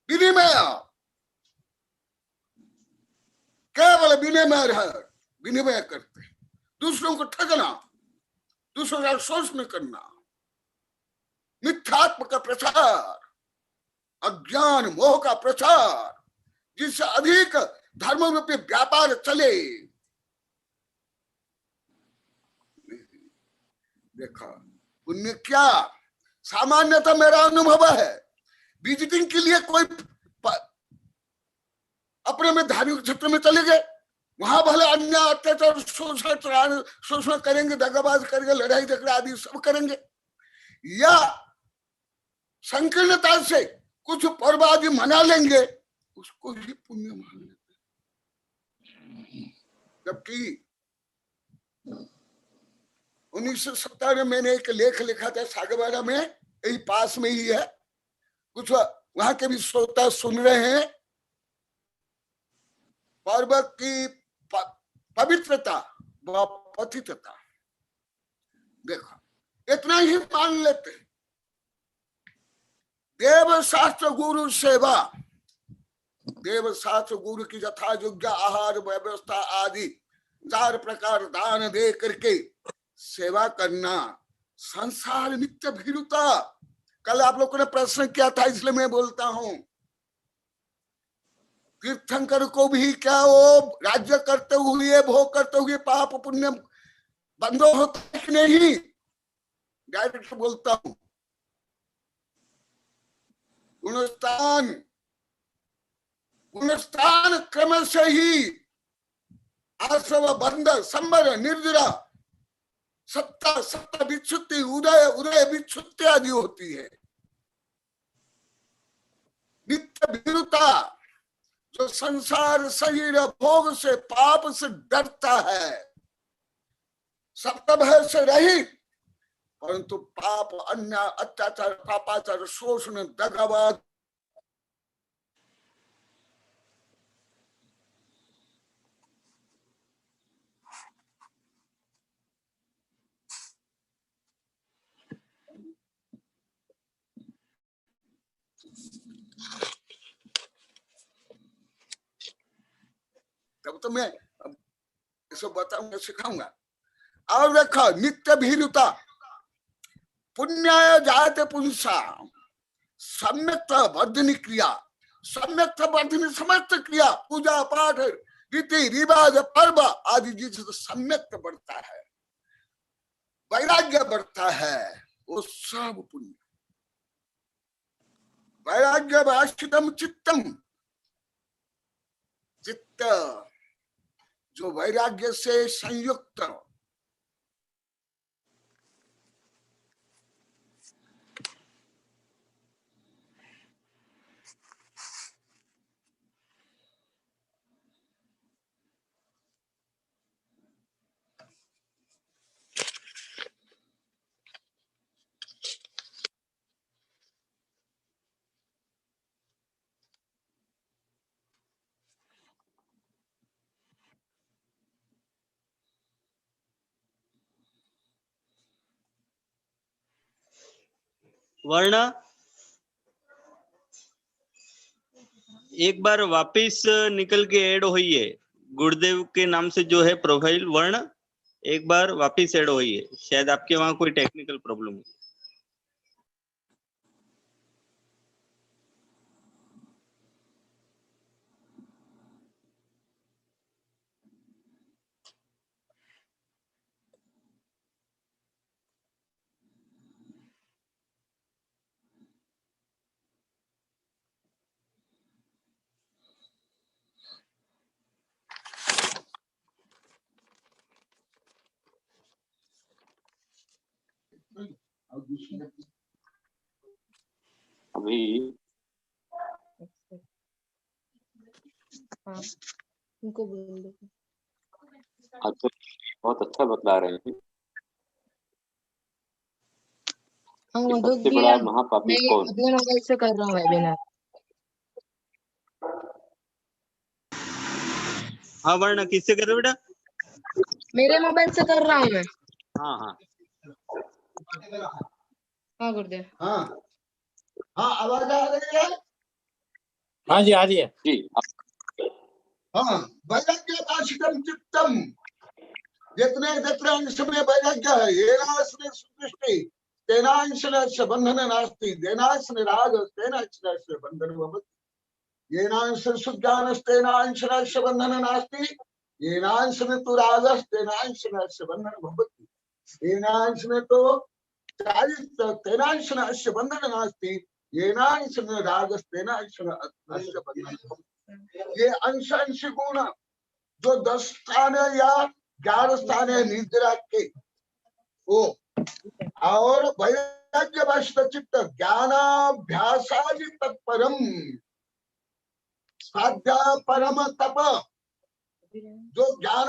विनिमय, केवल विनिमय करते हैं। दूसरों को ठगना, दूसरों का शोषण करना, मिथ्यात्म का प्रचार, अज्ञान मोह का प्रचार, जिससे अधिक धर्मों में व्यापार चले। देखा पुण्य क्या, सामान्यतः मेरा अनुभव है, विजिटिंग के लिए कोई अपने में धार्मिक क्षेत्र में चले गए, वहां भले अन्य अत्याचार शोषण करेंगे, दगाबाज करेंगे, लड़ाई झगड़ा आदि सब करेंगे, या संकीर्णता से कुछ पर्व आदि मना लेंगे, उसको ही पुण्य मान लेते। जबकि 1970 में मैंने एक लेख लिखा था सागवाड़ा में, यही पास में ही है, कुछ वहां के भी श्रोता सुन रहे हैं। पर्व की पवित्रता व पतितता, देखो इतना ही मान लेते। देव शास्त्र गुरु सेवा, देव शास्त्र गुरु की यथा योग्य आहार व्यवस्था आदि 4 प्रकार दान दे करके सेवा करना संसार नित्य भीरुता। कल आप लोगों ने प्रश्न किया था, इसलिए मैं बोलता हूं। तीर्थंकर को भी क्या वो राज्य करते हुए, भोग करते हुए पाप पुण्य बंद होता है कि नहीं? डायरेक्ट बोलता हूं। गुणस्थान क्रम से ही आश्रव बंध संबर निर्जरा सत्ता विच्छुत्ति उदय विच्छुत्ति आदि होती है। नित्य भीरुता, जो संसार शरीर भोग से पाप से डरता है, सप्त भय से रहित, परंतु पाप, अन्याय, अत्याचार, पापाचार, शोषण, दगाबाज, तब तो मैं इसको बताऊंगा, सिखाऊंगा। और देखो, नित्य भीरुता, पुण्याय जाते पुंसा सम्यक वर्धनी क्रिया, सम्यक वर्धनी समस्त क्रिया, पूजा पाठ, रीति रिवाज, पर्व आदि जिससे सम्यक बढ़ता है, वैराग्य बढ़ता है, वो सब पुण्य। वैराग्य भाषितम चित्तम, चित्त जो वैराग्य से संयुक्त, वर्ण एक बार वापिस निकल के ऐड हुई है, गुरुदेव के नाम से जो है प्रोफाइल वर्ण एक बार वापिस ऐड हुई है, शायद आपके वहां कोई टेक्निकल प्रॉब्लम है। अभी हाँ उनको बोल दो। आज तो बहुत अच्छा बतला रहे हैं। हाँ कि रुक सबसे गया, बड़ा महापापी मैं कौन? अपने मोबाइल से कर रहा हूँ वेबिनार। हाँ वर्ण किससे कर रहे हो बेटा? मेरे मोबाइल से कर रहा हूँ मैं। हाँ हाँ हाँ गुरुदेव। हाँ हाँ, आवाज आ रही है? हाँ जी, आ रही है। जी हाँ, वैराग्य भाषितम चित्तम, जितने जितने अंश में वैराग्य है, येनास्मे सुदृष्टि तेनांशनस्य बंधन नास्ति, देनांशन राग तेनांशनस्य बंधन भवति, येनांशन सुज्ञानस्तेनांशनस्य बंधन नास्ति, येनांशन तु रागस्तेनांशनस्य बंधन भवति, येनांशन तो चारित्र तेनांशनस्य बंधन नास्ति, येनांशन रागस्तेनांशनस्य बंधन भवति। ये अंश अंश गुण जो 10 स्थान है या 11 स्थान है निद्रा के, वो और वैराग्य वश चित्त ज्ञानाभ्यासादि तत्परम, स्वाध्याय परम तप, जो ज्ञान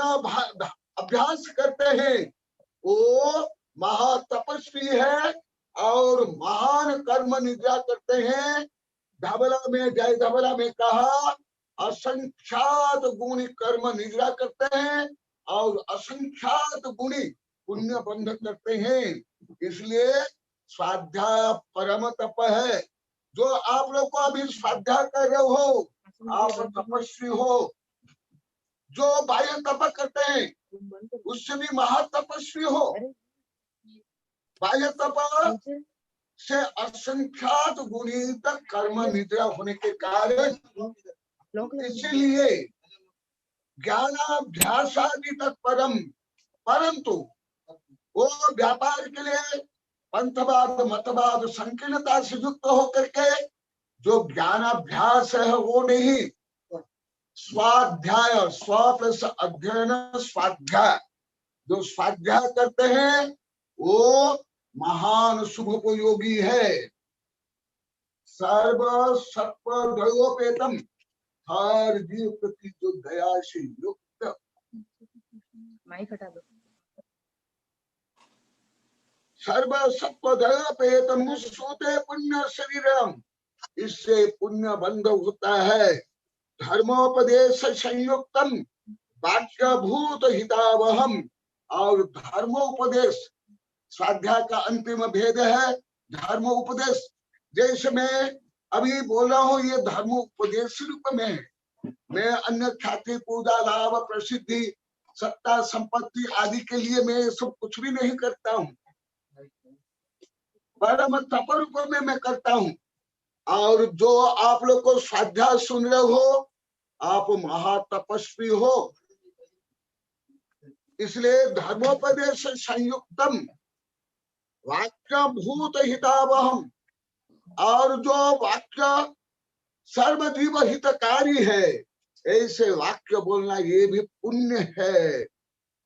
अभ्यास करते हैं वो महातपस्वी है और महान कर्म निद्रा करते हैं। धबला में, जय धबला में कहा असंख्यात गुणी कर्म निद्रा करते हैं और असंख्यात गुणी पुण्य बंध करते हैं। इसलिए स्वाध्याय परम तप है। जो आप लोग को अभी स्वाध्याय कर रहे हो, आप तपस्वी हो। जो बाह्य तप करते हैं उससे भी महातपस्वी हो। बाह्य तप से असंख्यात गुणी तक कर्म निद्रा होने के कारण, इसीलिए ज्ञानाभ्यासादि तत्परम, परंतु वो व्यापार के लिए पंथवाद मतवाद संकीर्णता से युक्त होकर के जो ज्ञानाभ्यास है वो नहीं, स्वाध्याय, स्व प्लस अध्ययन स्वाध्याय, जो स्वाध्याय करते हैं वो महान शुभोपयोगी है। सर्व सत्व दयोपेतम, हर जीव प्रति जो दया से युक्त, माइक हटा दो। सर्व सत्व दयोपेतम सोते पुण्य शरीरम, इससे पुण्य बंध होता है। धर्मोपदेश संयुक्तम वाक्यभूत हितावहम, और धर्मोपदेश स्वाध्याय का अंतिम भेद है धर्मोपदेश। जैसे मैं अभी बोल रहा हूँ ये धर्मोपदेश रूप में है। मैं अन्य ख्याति पूजा लाभ प्रसिद्धि सत्ता संपत्ति आदि के लिए मैं सब कुछ भी नहीं करता हूँ, परम तप रूप में मैं करता हूँ। और जो आप लोग को स्वाध्याय सुन रहे हो, आप महातपस्वी हो। इसलिए धर्मोपदेश संयुक्तम वाक्य भूत हितावहम, और जो वाक्य सर्वजीव हितकारी है ऐसे वाक्य बोलना ये भी पुण्य है।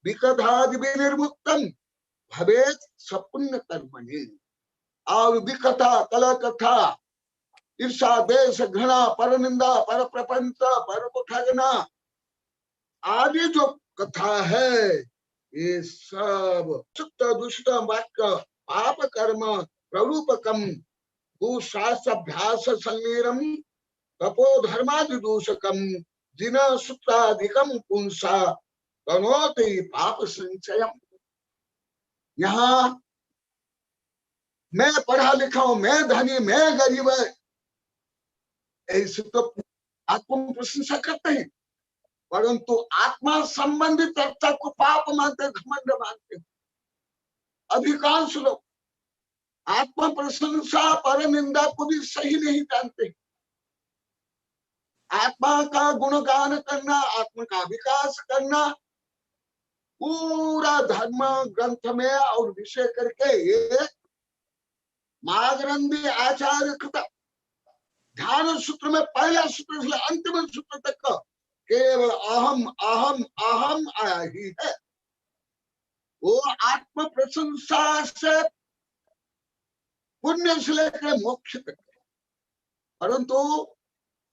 विकथादि विनिर्मुक्तम भवेत सपुण्य कर्मणि, और विकथा कल कथा ईर्षा देश घृणा पर निंदा पर प्रपंच पर ठगना आदि जो कथा है ये सब शुद्ध दुष्ट वाक्य पाप कर्म प्ररूपकम भूशास्त्राभ्यास संगीरम तपो धर्मादि दूषकम जिन सूत्राधिकम पुंसा तनोति पाप संचयम। यहाँ मैं पढ़ा लिखा हूं, मैं धनी, मैं गरीब है, ऐसे तो आत्म प्रशंसा करते हैं, परंतु आत्मा संबंधित चर्चा को पाप मानते, घमंड मानते। अधिकांश लोग आत्मा प्रशंसा पर निंदा को भी सही नहीं जानते। आत्मा का गुणगान करना, आत्मा का विकास करना पूरा धर्म ग्रंथ में और विषय करके ये मागरंदी आचार्य कृत ध्यान सूत्र में पहला सूत्र से अंतिम सूत्र तक का केवल अहम अहम अहम आया ही है। वो आत्म प्रशंसा से पुण्य से लेकर मोक्ष तक, परंतु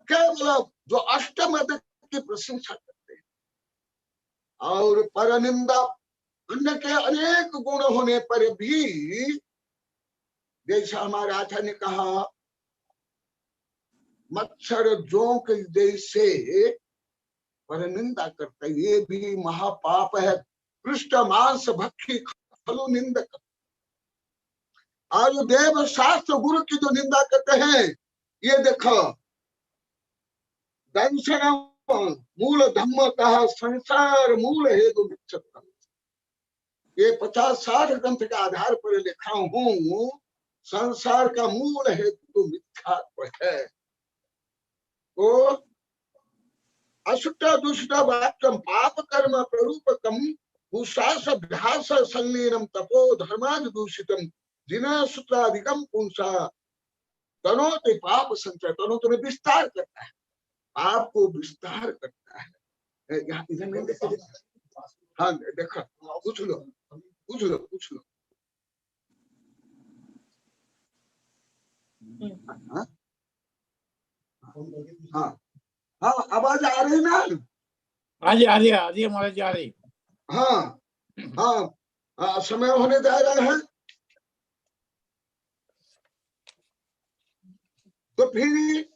केवल जो अष्टमद की प्रशंसा करते हैं और परनिंदा, अन्य के अनेक गुण होने पर भी, जैसा हमारे आचार्य ने कहा, मच्छर जोंक जैसे परनिंदा करता है, ये भी महापाप है। पृष्ठ मांस भक्षी खलु निंदक। और देव शास्त्र गुरु की जो निंदा करते हैं, ये देखो दंशन मूल धम्म कहा संसार मूल हेतु विच्छेद। ये 50-60 ग्रंथ के आधार पर लिखा हूं, संसार का मूल हेतु मिथ्यात्व है। तो अशुद्ध दुष्ट वाक्यम पाप कर्म प्ररूपकम भूषास अभ्यास संलीनम तपो धर्मादि दूषितम जिना सूत्राधिकम पुंसा तनोति पाप संचय। तनोति में विस्तार करता है, पाप को विस्तार करता है। यहाँ इधर नहीं देखा? हाँ देखा, पूछ लो पूछ लो पूछ लो। हाँ हाँ हाँ, आवाज आ रही ना? हाँ जी, आ रही है महाराज जी, आ रही। हाँ हाँ हाँ, समय होने जा रहा है। तो फिर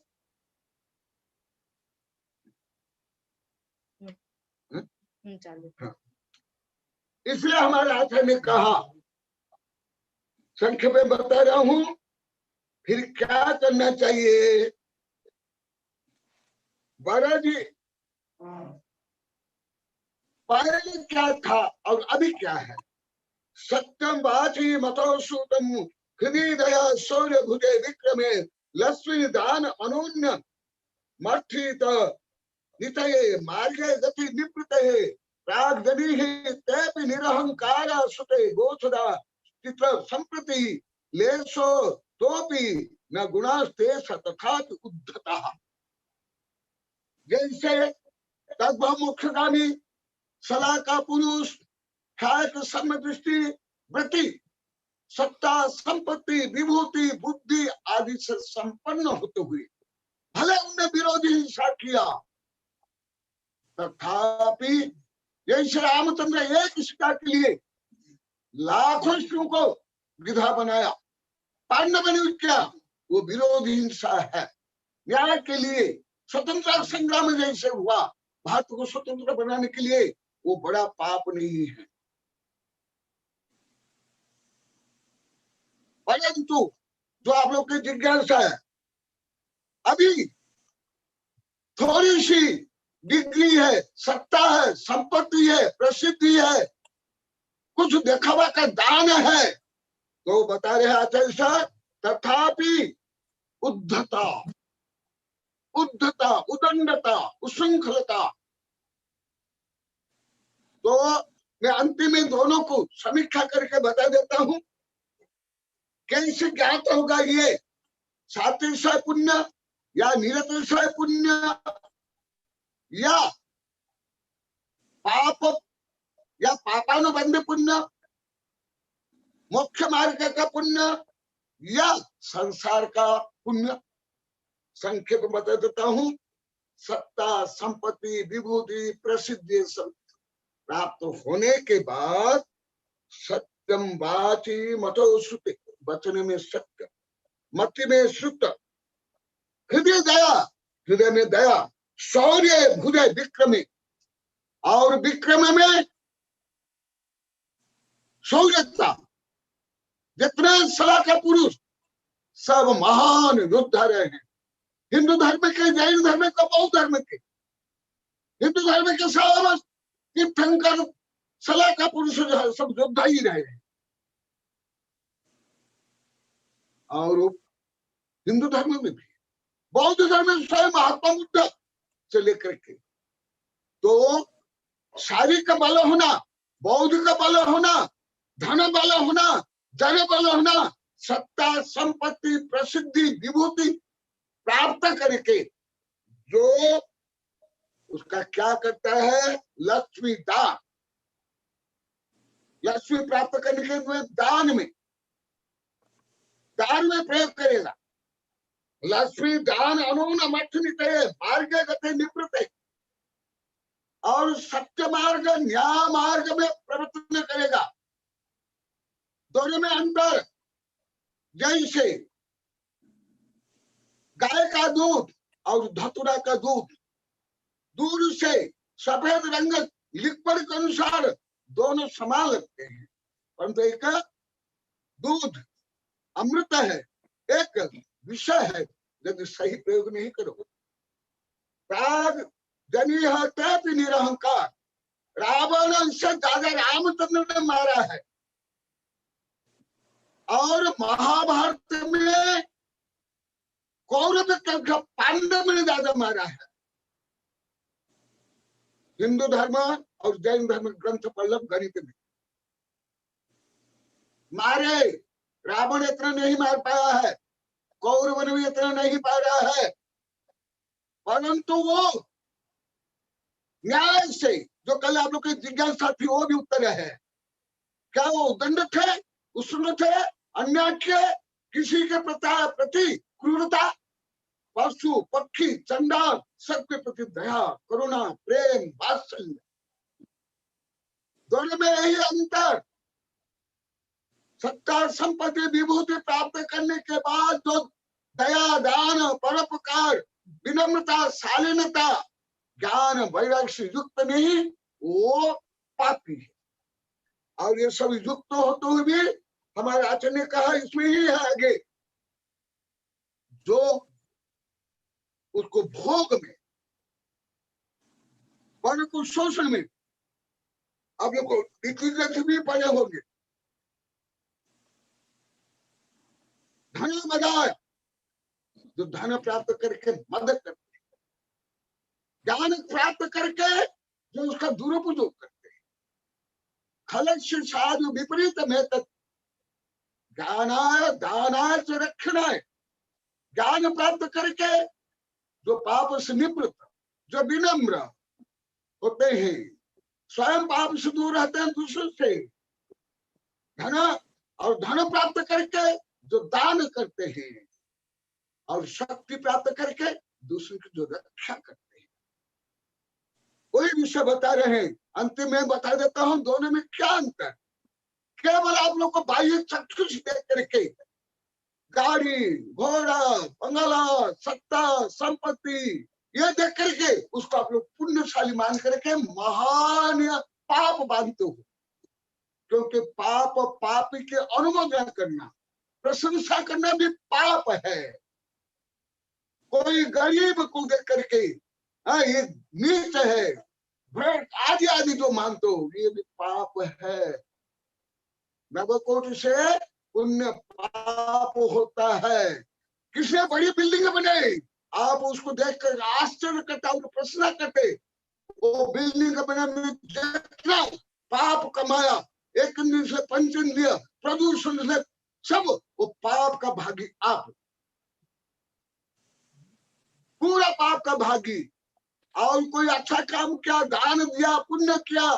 इसलिए हमारे आचार्य ने कहा, संक्षेप में बता रहा हूं, फिर क्या करना चाहिए। बारा जी, पहले क्या था और अभी क्या है। सत्यम वाची मतो सूतम हृदय दया शौर्य भुजे विक्रमे लक्ष्मी दान अनोन्य मर्थित नितये मार्गे गति निवृतये प्राग्दनीहि तेपि निरहंकार सुते गोचदा चित्र संप्रति लेशो तोपि न गुणास्ते तथापि उद्धता। जैसे तद्भव मोक्षगामी सला का पुरुष ख्यात समदृष्टि वृत्ति सत्ता संपत्ति विभूति बुद्धि आदि से संपन्न होते हुए भले उन्हें विरोधी हिंसा किया, तथापि जैसे रामचंद्र एक शिका के लिए लाखों स्त्रियों को विधा बनाया, पांडव ने क्या, वो विरोधी हिंसा है। न्याय के लिए स्वतंत्रता संग्राम जैसे हुआ, भारत को स्वतंत्र बनाने के लिए, वो बड़ा पाप नहीं है। परंतु जो आप लोग की जिज्ञासा है, अभी थोड़ी सी डिग्री है, सत्ता है, संपत्ति है, प्रसिद्धि है, कुछ दिखावा का दान है, तो बता रहे आचार्य साहब, तथापि उद्धता उद्धता उदंडता उशृंखलता। तो मैं अंतिम में दोनों को समीक्षा करके बता देता हूं, कैसे ज्ञात होगा ये सातिशय पुण्य या निरतिशय पुण्य या पाप या पापानुबंध पुण्य, मोक्ष मार्ग का पुण्य या संसार का पुण्य। संक्षेप में बता देता हूं, सत्ता संपत्ति विभूति प्रसिद्धि प्राप्त होने के बाद सत्यम वाची मतो श्रुति, वचन में सत्य, मति में श्रुत, हृदय दया, हृदय में दया, शौर्य भुजय विक्रमी, और विक्रम में शौर्यता, जितना जितने सलाहकार पुरुष सब महान योद्धा रहे हैं। हिंदू धर्म के, जैन धर्म के, बौद्ध धर्म के, हिंदू धर्म के सब तीर्थंकर सलाहकार पुरुष जो है सब योद्धा ही रहे हैं। और हिंदू धर्म में भी, बौद्ध धर्म में स्वयं महात्मा बुद्ध से लेकर के, तो शारीरिक बल होना, बौद्ध का बल होना, धन बल होना, जन बल होना, सत्ता, संपत्ति, प्रसिद्धि, विभूति प्राप्त करके जो उसका क्या करता है, लक्ष्मी दान, लक्ष्मी प्राप्त करने के लिए दान में प्रयोग करेगा। लक्ष्मी दान अनून मठनिते मार्ग गते निवृत्ते, और सत्य मार्ग, न्याय मार्ग में प्रवर्तन करेगा। दोनों में अंतर, जैसे गाय का दूध और धतुरा का दूध दूर से सफेद रंग लिक्विड के अनुसार दोनों समान लगते हैं, परंतु एक दूध अमृत है, एक विषय है यदि सही प्रयोग नहीं करो। प्राग जनीह तैपि निरहंकार, रावण से ज्यादा रामचंद्र ने मारा है, और महाभारत में कौरव का पांडव ने ज्यादा मारा है। हिंदू धर्म और जैन धर्म ग्रंथ पल्लव गणित में मारे, रावण इतना नहीं मार पाया है, कौरव ने भी इतना नहीं पाया है, परंतु वो न्याय से, जो कल आप लोग की जिज्ञासा थी वो भी उत्तर है। क्या वो दंड थे, उष्ण थे, अन्याय थे, किसी के प्रति क्रूरता, पशु पक्षी चंडाल सबके प्रति दया, करुणा, प्रेम, वात्सल्य, दोनों में यही अंतर। सत्ता, संपत्ति, विभूति प्राप्त करने के बाद जो दया, दान, परोपकार, विनम्रता, शालीनता, ज्ञान, वैराग्य युक्त नहीं, वो पापी है। और ये सब युक्त होते हुए भी हमारे आचार्य ने कहा, इसमें ही है आगे, जो उसको भोग में, वर्ण को शोषण में, आप लोग को भी पड़े होंगे, धन मदाय, जो धन प्राप्त करके मदद करते हैं, ज्ञान प्राप्त करके जो उसका दुरुपयोग करते हैं, खलक्ष्य साधु विपरीत में तत् ज्ञानाय दानाय च रक्षणाय, ज्ञान प्राप्त करके जो पाप से निवृत्त, जो विनम्र होते हैं, स्वयं पाप से दूर रहते हैं दूसरों से, धन और धन प्राप्त करके जो दान करते हैं, और शक्ति प्राप्त करके दूसरों की जो रक्षा करते हैं, वही विषय बता रहे हैं। अंतिम में बता देता हूं दोनों में क्या अंतर। केवल आप लोग को बाह्य चक्षुष देख करके गाड़ी, घोड़ा, बंगला, सत्ता, संपत्ति ये देख करके उसको आप लोग पुण्यशाली मान करके महान पाप बांधते हो, क्योंकि पाप, पापी के अनुमोदन करना, प्रशंसा करना भी पाप है। कोई गरीब को देख करके ये नीच है, आदि आदि जो मानते हो, ये भी पाप है। नवकोट से पुण्य पाप होता है। किसने बड़ी बिल्डिंग बनाई, आप उसको देखकर आश्चर्य करता, उनको प्रश्न करते, वो बिल्डिंग बनाने में जितना पाप कमाया, एक इंद्रिय से पंच इंद्रिय, प्रदूषण से सब, वो पाप का भागी आप, पूरा पाप का भागी। और कोई अच्छा काम किया, दान दिया, पुण्य किया,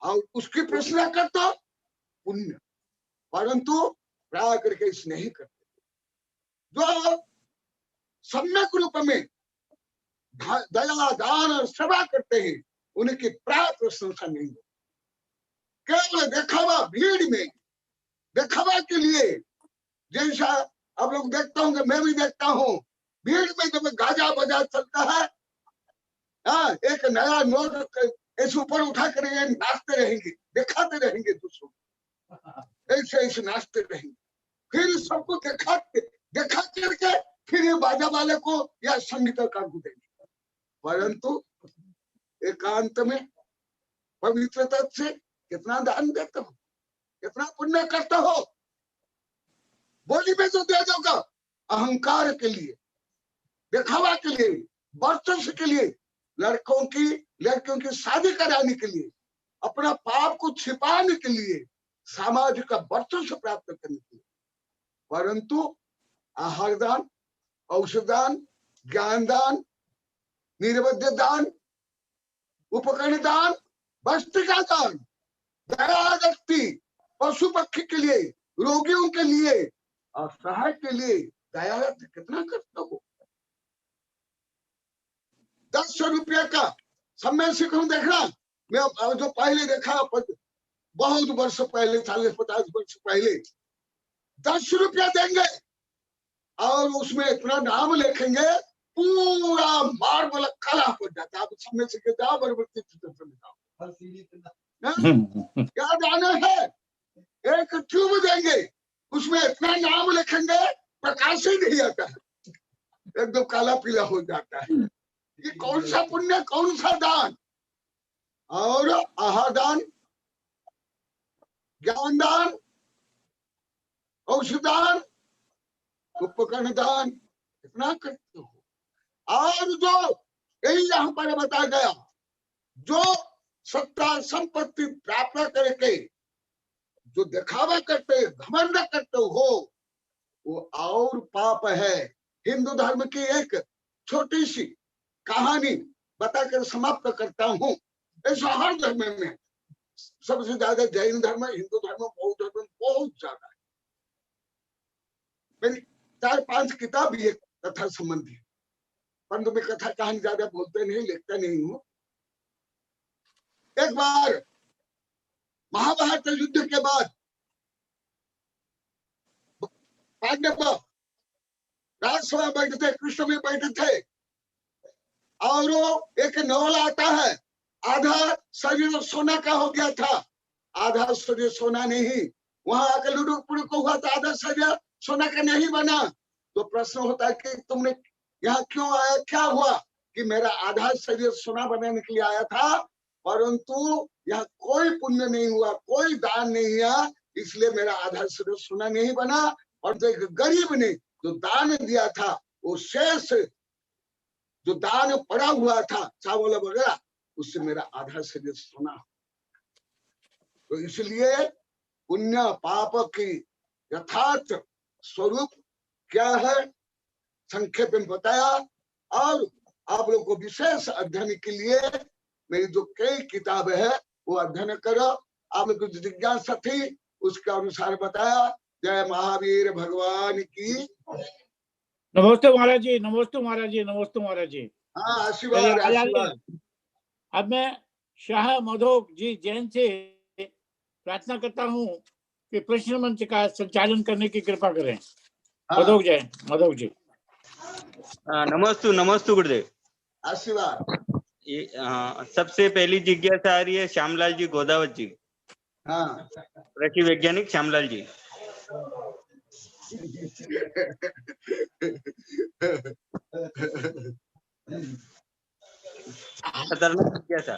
और उसकी प्रश्न करते पुण्य, परंतु प्राय करके इस नहीं करते। जो सम्यक रूप में दया, दान और सेवा करते हैं, उनकी प्राय प्रशंसा नहीं है। केवल दिखावा, भीड़ में दिखावा के लिए, जैसा आप लोग देखते होंगे, मैं भी देखता हूँ, भीड़ में जब गाजा बजा चलता है, एक नया नोट ऐसे ऊपर उठा कर नाचते रहेंगे, दिखाते रहेंगे दूसरों, ऐसे ऐसे नाचते रहेंगे। फिर सबको देखा करके फिर ये बाजा वाले को या संगीतकार को देंगे। परंतु एकांत में पवित्रता से कितना दान देते हो, कितना पुण्य करते हो। बोली में जो दे दोगा अहंकार के लिए, दिखावा के लिए, वर्चस्व के लिए, लड़कियों की शादी कराने के लिए, अपना पाप को छिपाने के लिए, समाज का वर्चस्व प्राप्त करने के लिए। परंतु आहार दान, औषध दान, ज्ञान दान, निर्वध्य दान, उपकरण दान, वस्त्रिका दान, दया व्यक्ति, पशु पक्षी के लिए, रोगियों के लिए, असहाय के लिए दया कितना करते हो। 10 रुपया का समय सिखाऊं देखना। मैं जो पहले देखा बहुत वर्ष पहले, 40-50 वर्ष पहले, 10 रुपया देंगे और उसमें इतना नाम लिखेंगे, पूरा मार्बल काला हो जाता है। आप समय से जाओ, बरबत्ती जाओ, क्या जाना है। एक ट्यूब देंगे, उसमें इतना नाम लिखेंगे, प्रकाश ही नहीं आता है, एकदम काला पीला हो जाता है। ये कौन सा पुण्य, कौन सा दान। और आहार दान, ज्ञान दान, औषध दान, उपकरण दान कितना करते हो। और जो यही यहाँ पर बताया गया, जो सत्ता संपत्ति प्राप्त करके जो दिखावा करते, घमंड करते हो, वो और पाप है। हिंदू धर्म की एक छोटी सी कहानी बताकर समाप्त करता हूँ। ऐसा हर धर्म में, सबसे ज्यादा जैन धर्म, हिंदू धर्म, बौद्ध धर्म बहुत ज्यादा है। मेरी 4-5 किताब ये कथा संबंधी, परंतु मैं कथा कहानी ज्यादा बोलते नहीं, लिखता नहीं हूँ। एक बार महाभारत युद्ध के बाद पांडव राजसभा बैठे थे, कृष्ण भी बैठे थे, और एक नवल आता है, आधा शरीर सोना का हो गया था, आधा शरीर सोना नहीं। वहां आकर लुडुक पुडुक हुआ था, आधा शरीर सोना का नहीं बना। तो प्रश्न होता है कि तुमने यहाँ क्यों आया, क्या हुआ कि मेरा आधा शरीर सोना बनाने के लिए आया था, परंतु यहाँ कोई पुण्य नहीं हुआ, कोई दान नहीं हुआ, इसलिए मेरा आधा शरीर सोना नहीं बना। और जो एक गरीब ने जो दान दिया था, वो शेष जो दान पड़ा हुआ था, चावल वगैरह, उससे मेरा आधा शरीर सोना। तो इसलिए पुण्य पाप की यथार्थ स्वरूप क्या है संक्षेप में बताया। और आप लोग को विशेष अध्ययन के लिए मेरी जो कई किताब है वो अध्ययन करो। आप लोग को जिज्ञासा थी उसके अनुसार बताया। जय महावीर भगवान की। नमस्ते महाराज जी, नमस्ते महाराज जी, नमस्ते महाराज जी। हाँ, आशीर्वाद आशीर्वाद। अब मैं शाह मधोक जी जैन से प्रार्थना करता हूँ कि प्रश्न मंच का संचालन करने की कृपा करें। हाँ। मधोक जैन, मधोक जी। नमस्तु नमस्तु गुरुदेव। आशीर्वाद। ये सबसे पहली जिज्ञासा आ रही है श्यामलाल जी गोदावत जी। हाँ। कृषि वैज्ञानिक श्यामलाल जी। खतरनाक जिज्ञासा।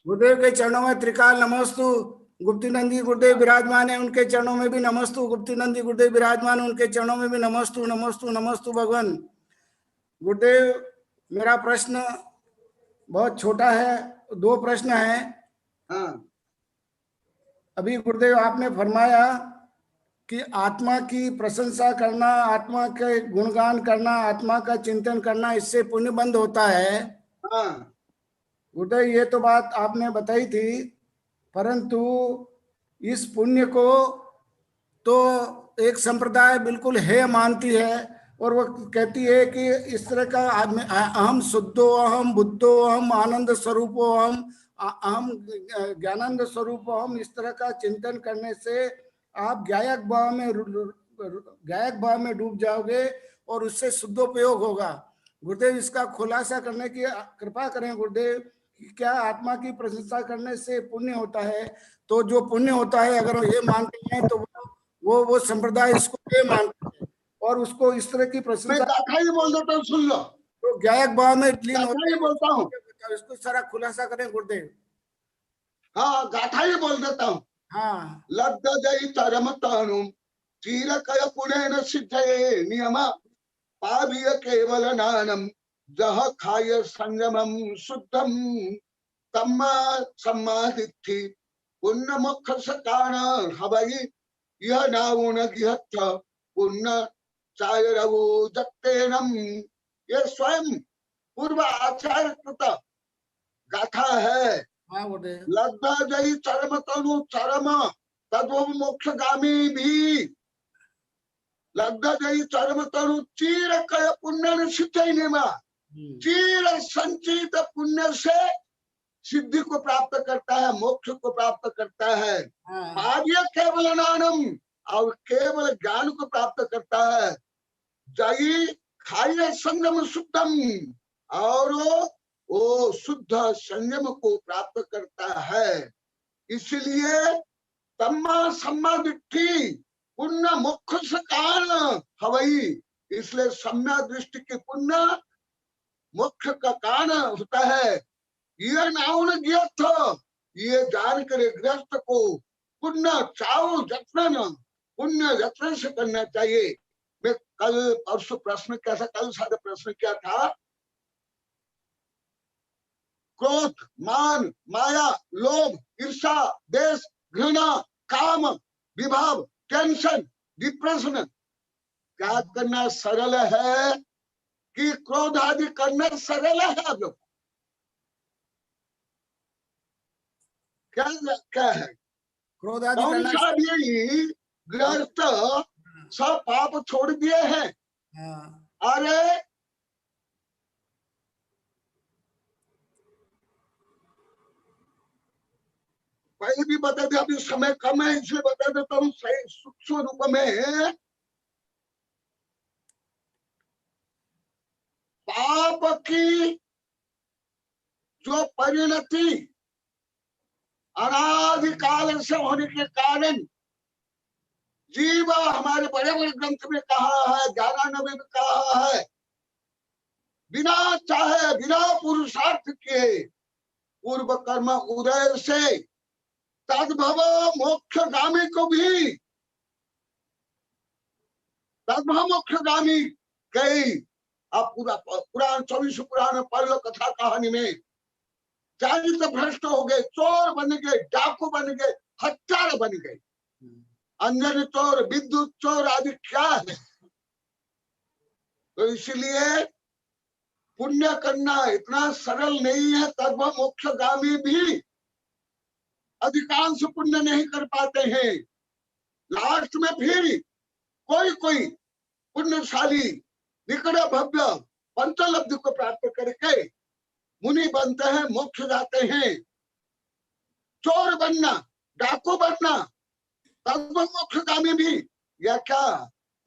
गुरुदेव के चरणों में त्रिकाल नमस्तु। गुप्ती नंदी गुरुदेव विराजमान है, उनके चरणों में भी नमस्तु। गुप्ती नंदी गुरुदेव विराजमान, उनके चरणों में भी नमस्तु नमस्तु नमस्तु भगवान। गुरुदेव, मेरा प्रश्न बहुत छोटा है, 2 प्रश्न हैं। हाँ। अभी गुरुदेव आपने फरमाया कि आत्मा की प्रशंसा करना, आत्मा के गुणगान करना, आत्मा का चिंतन करना, इससे पुण्य बंद होता है। हाँ। गुरुदेव, ये तो बात आपने बताई थी, परंतु इस पुण्य को तो एक संप्रदाय बिल्कुल है मानती है, और वो कहती है कि इस तरह का अहम शुद्धो अहम बुद्धो अहम आनंद स्वरूपो अहम ज्ञानंद स्वरूपो अहम, इस तरह का चिंतन करने से आप गायक भाव में डूब जाओगे और उससे शुद्धोपयोग होगा। गुरुदेव, इसका खुलासा करने की कृपा करें गुरुदेव। क्या आत्मा की प्रशंसा करने से पुण्य होता है? तो जो पुण्य होता है अगर ये मानते हैं तो वो संप्रदाय इसको ये मानते हैं और उसको इस तरह की मैं प्रशंसा गाथा ही बोल देता हूँ, सुन लो, तो गायक भाव में लीन गाथा होते ही बोलता हूँ। हैं। इसको सारा खुलासा करें गुरुदेव। हाँ, गाथा ही बोल देता हूँ। हाँ लब्धजै तरमतानु चीरकय पुणेन सिद्धये नियम पावीय केवल नानम जह खाय संयमम शुद्धम तम्मा सम्मादित्थि पुण्य मुख सकान हवई यह नाउन गिहथ पुण्य चायरवो जत्तेनम। ये स्वयं पूर्व आचार्य कृत गाथा है। हाँ गुरुदेव। लब्धजै चरम तनु चरम तद्व मोक्षगामी भी लब्धजै चरम तनु चीर कय पुण्य सिद्धि नियमा। चीर संचित पुण्य से सिद्धि को प्राप्त करता है, मोक्ष को प्राप्त करता है। हाँ पाव्य केवल नानम, और केवल ज्ञान को प्राप्त करता है। जई खाय संगम शुद्धम, और वो शुद्ध संयम को प्राप्त करता है। इसलिए तम्मा सम्मा दिट्ठी पुण्य मुख सकान हवई, इसलिए सम्या दृष्टि के पुण्य मोक्ष का कारण होता है। यह नाउन गृहस्थ, ये जान कर गृहस्थ को पुण्य चाओ जत्न, पुण्य यत्न से करना चाहिए। मैं कल परसों प्रश्न क्या था, कल सारा प्रश्न क्या था? क्रोध, मान, माया, लोभ, ईर्षा, देश, घृणा, काम, विभाव, टेंशन, डिप्रेशन, क्या करना सरल है कि क्रोध आदि करना सरल है? आप लोग क्या है? क्रोध आदि कौन करना। सा भी गृहस्थ सब पाप छोड़ दिए हैं। हाँ अरे पहले भी बता दिया, अभी समय कम है इसलिए बता देता हूँ सही सूक्ष्म रूप में। पाप की जो परिणति अनादिकाल से होने के कारण जीव, हमारे बड़े बड़े ग्रंथ में कहा है, 11 में कहा है, बिना चाहे बिना पुरुषार्थ के पूर्व कर्म उदय से तद्भव मोक्षगामी को भी, तद्भव मोक्षगामी कई, आप पूरा पुराण 24 पुराण पढ़ लो, कथा कहानी में चारित्र भ्रष्ट हो गए, चोर बन गए, डाकू बन गए, हत्यारा बन गए, अंजन चोर, विद्युत चोर आदि क्या है। तो इसलिए पुण्य करना इतना सरल नहीं है। तद्भव मोक्षगामी भी अधिकांश पुण्य नहीं कर पाते हैं। लास्ट में फिर कोई कोई पुण्यशाली निकट भव्य पंचलब्धि को प्राप्त करके मुनि बनते हैं, मोक्ष जाते हैं। चोर बनना, डाकू बनना, तद्भव मोक्षगामी भी, या क्या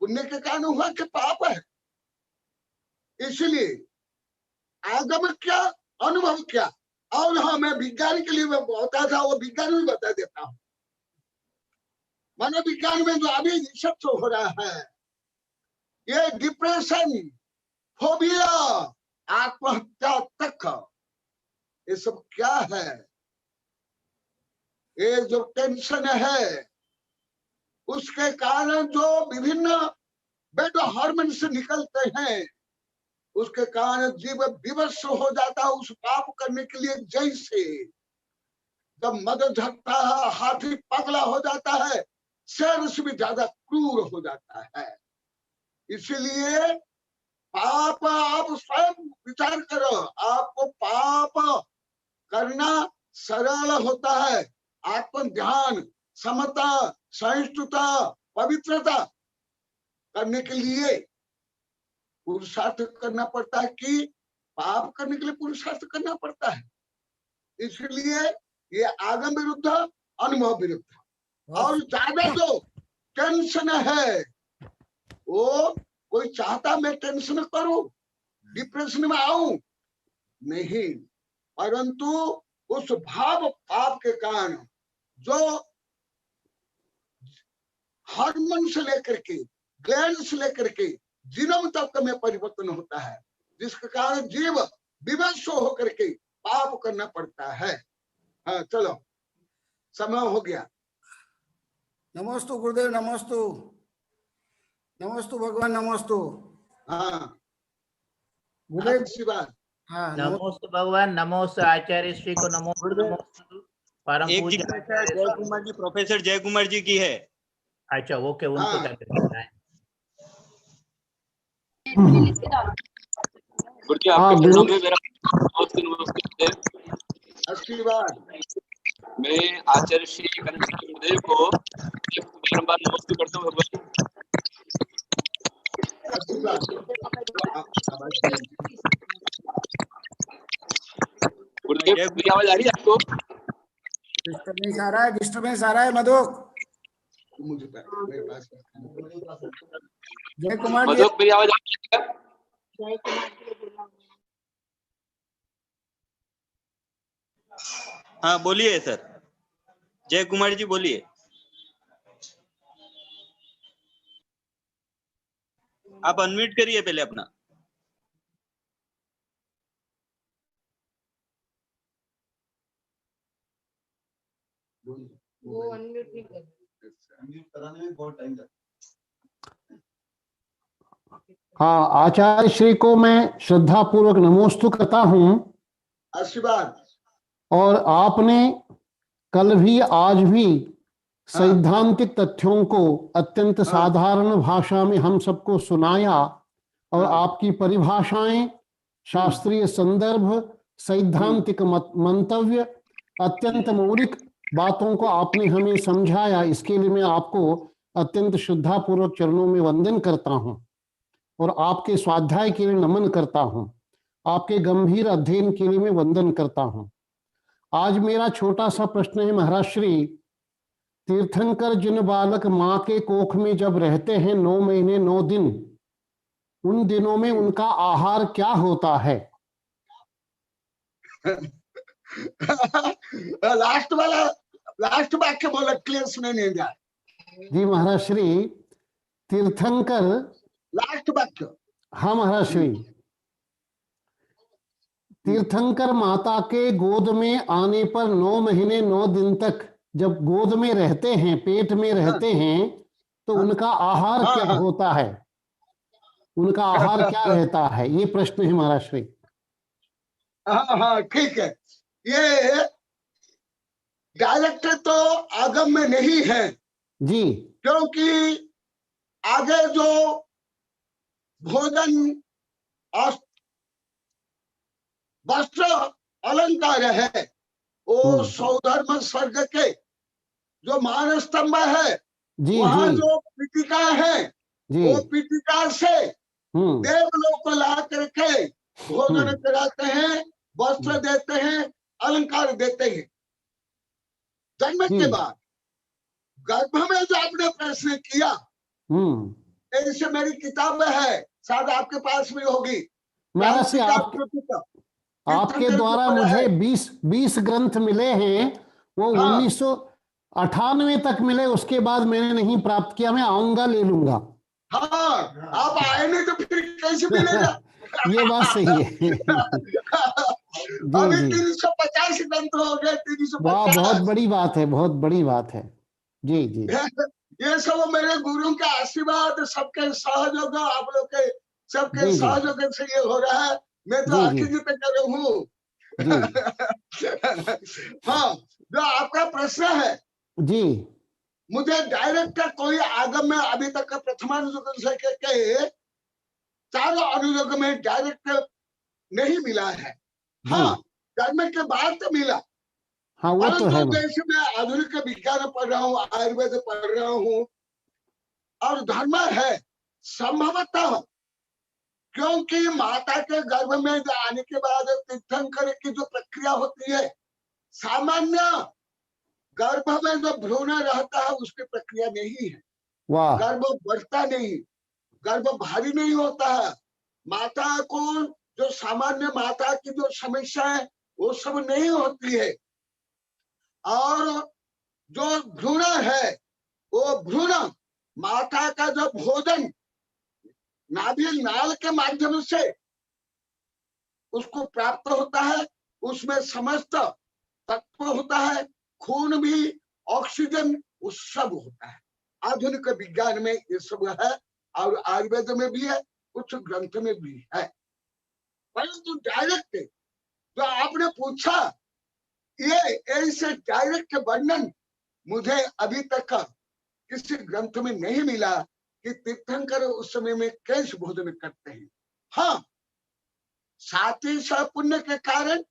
पुण्य के कारण हुआ कि पाप है? इसलिए आगम क्या, अनुभव क्या। और हाँ, मैं विज्ञान के लिए बता था, वो विज्ञान में बता देता हूँ। मनोविज्ञान में जो अभी रिसर्च हो रहा है, ये डिप्रेशन, फोबिया, आत्महत्या तक, ये सब क्या है? ये जो टेंशन है, उसके कारण जो विभिन्न बेड हार्मोन्स निकलते हैं, उसके कारण जीव विवश हो जाता है उस पाप करने के लिए। जैसे जब मद झकता है, हाथी पगला हो जाता है, शेर से भी ज्यादा क्रूर हो जाता है। इसलिए पाप, आप स्वयं विचार करो, आपको पाप करना सरल होता है। आत्म ध्यान, समता, सहिष्णुता, पवित्रता करने के लिए पुरुषार्थ करना पड़ता है कि पाप करने के लिए पुरुषार्थ करना पड़ता है। इसलिए ये आगम विरुद्ध, अनुभव विरुद्ध। और ज्यादा जो टेंशन है, वो कोई चाहता मैं टेंशन करूं, डिप्रेशन में आऊं, नहीं। परंतु उस भाव पाप के कारण जो हार्मोन से लेकर के, ग्लैंड से लेकर के जीनोम तक में परिवर्तन होता है, जिसके कारण जीव विवश होकर के पाप करना पड़ता है। हाँ चलो, समय हो गया। नमोस्तु गुरुदेव, नमोस्तु, नमोस्तु भगवान, नमोस्तु। हाँ गुरुदेव, आशीर्वाद। हाँ नमोस्तु भगवान, नमोस्तु आचार्य श्री को, नमोस्तु परम एक पूज्य जिज्ञासा आचार्य जय स्वामी। कुमार जी, प्रोफेसर जय कुमार जी की है। अच्छा ओके, उनको हाँ। क्या करना है? गुरुजी आपके चरणों में मेरा नमस्ते नमस्ते। आशीर्वाद। मैं आचार्य श्री कनक गुरुदेव को बारंबार नमस्ते करता हूँ भगवान। आशीर्वाद। गुरुदेव मेरी आवाज आ रही है आपको? डिस्टर्बेंस आ रहा है, डिस्टर्बेंस आ रहा है मधुक। मुझे मेरे पास जय कुमार जी, मधुक मेरी आवाज आ रही है? हाँ बोलिए सर, जय कुमार जी बोलिए। आप अनम्यूट करिए पहले अपना। वो अनम्यूट नहीं कर हाँ, आचार्य श्री को मैं श्रद्धा पूर्वक नमोस्तु करता हूँ। आशीर्वाद। और आपने कल भी आज भी सैद्धांतिक तथ्यों को अत्यंत साधारण भाषा में हम सबको सुनाया, और आपकी परिभाषाएं, शास्त्रीय संदर्भ, सैद्धांतिक मंतव्य, अत्यंत मौलिक बातों को आपने हमें समझाया। इसके लिए मैं आपको अत्यंत श्रद्धापूर्वक चरणों में वंदन करता हूं और आपके स्वाध्याय के लिए नमन करता हूं। आपके गंभीर अध्ययन के लिए मैं वंदन करता हूं। आज मेरा छोटा सा प्रश्न है महाराज श्री, तीर्थंकर जिन बालक माँ के कोख में जब रहते हैं 9 महीने 9 दिन, उन दिनों में उनका आहार क्या होता है? लास्ट वाक्य बोला, क्लियर सुने नहीं जाए। जी महाराज श्री, तीर्थंकर, लास्ट वाक्य। हाँ महाराज श्री, तीर्थंकर माता के गोद में आने पर 9 महीने 9 दिन तक जब गोद में रहते हैं, पेट में रहते हैं, तो उनका आहार क्या होता है? उनका आहार क्या रहता है? ये प्रश्न है महाराज श्री। हाँ ठीक है। ये डायरेक्टर तो आगम में नहीं है जी, क्योंकि आगे जो भोजन और वस्त्र अलंकार है वो सौधर्म स्वर्ग के जो मान स्तंभ है, जी वहां जी जो पीठिका है, जी, वो पीठिका से देवलोक को ला करके भोजन कराते हैं, वस्त्र देते हैं, अलंकार देते हैं। जन्म के बाद गर्भ में जो आपने प्रश्न किया, ऐसे मेरी किताब है, शायद आपके पास भी होगी। महाराज श्री, आपके द्वारा मुझे 20 ग्रंथ मिले हैं, वो 1998 तक मिले, उसके बाद मैंने नहीं प्राप्त किया। मैं आऊंगा, ले लूंगा। हाँ, आप आए नहीं तो फिर कैसे मिलेगा? ये बात सही है। अभी 350 ग्रंथ हो गए, 350। वाह, बहुत बड़ी बात है, बहुत बड़ी बात है। जी जी, ये सब मेरे गुरु का आशीर्वाद, सबके सहयोग, आप लोग के सबके सहयोग से ये हो रहा है। मैं तो आखिर पे कर रहा हूँ। हाँ, जो आपका प्रश्न है जी, मुझे डायरेक्ट कोई आगम में अभी तक प्रथमानुयोग से के चारों अनुयोग में डायरेक्ट नहीं मिला है। हाँ, जन्म के बाद तो मिला। हाँ वो तो है। जैसे मैं आधुनिक विज्ञान पढ़ रहा हूँ, आयुर्वेद पढ़ रहा हूँ, और धर्म है संभवतः, क्योंकि माता के गर्भ में आने के बाद तीर्थंकर की जो प्रक्रिया होती है, सामान्य गर्भ में जो भ्रूण रहता है उसकी प्रक्रिया नहीं है। गर्भ बढ़ता नहीं, गर्भ भारी नहीं होता है। माता को जो सामान्य माता की जो समस्या है वो सब नहीं होती है। और जो भ्रूण है वो भ्रूण माता का जो भोजन नाभि नाल के माध्यम से उसको प्राप्त होता है, उसमें समस्त तत्व होता है, खून भी, ऑक्सीजन, वो सब होता है। आधुनिक विज्ञान में ये सब है और आयुर्वेद में भी है, कुछ ग्रंथ में भी है। परंतु डायरेक्ट जो आपने पूछा, ये ऐसे डायरेक्ट वर्णन मुझे अभी तक किसी ग्रंथ में नहीं मिला कि तीर्थंकर उस समय में कैसे भोजन करते हैं। हाँ, सातिशय पुण्य के कारण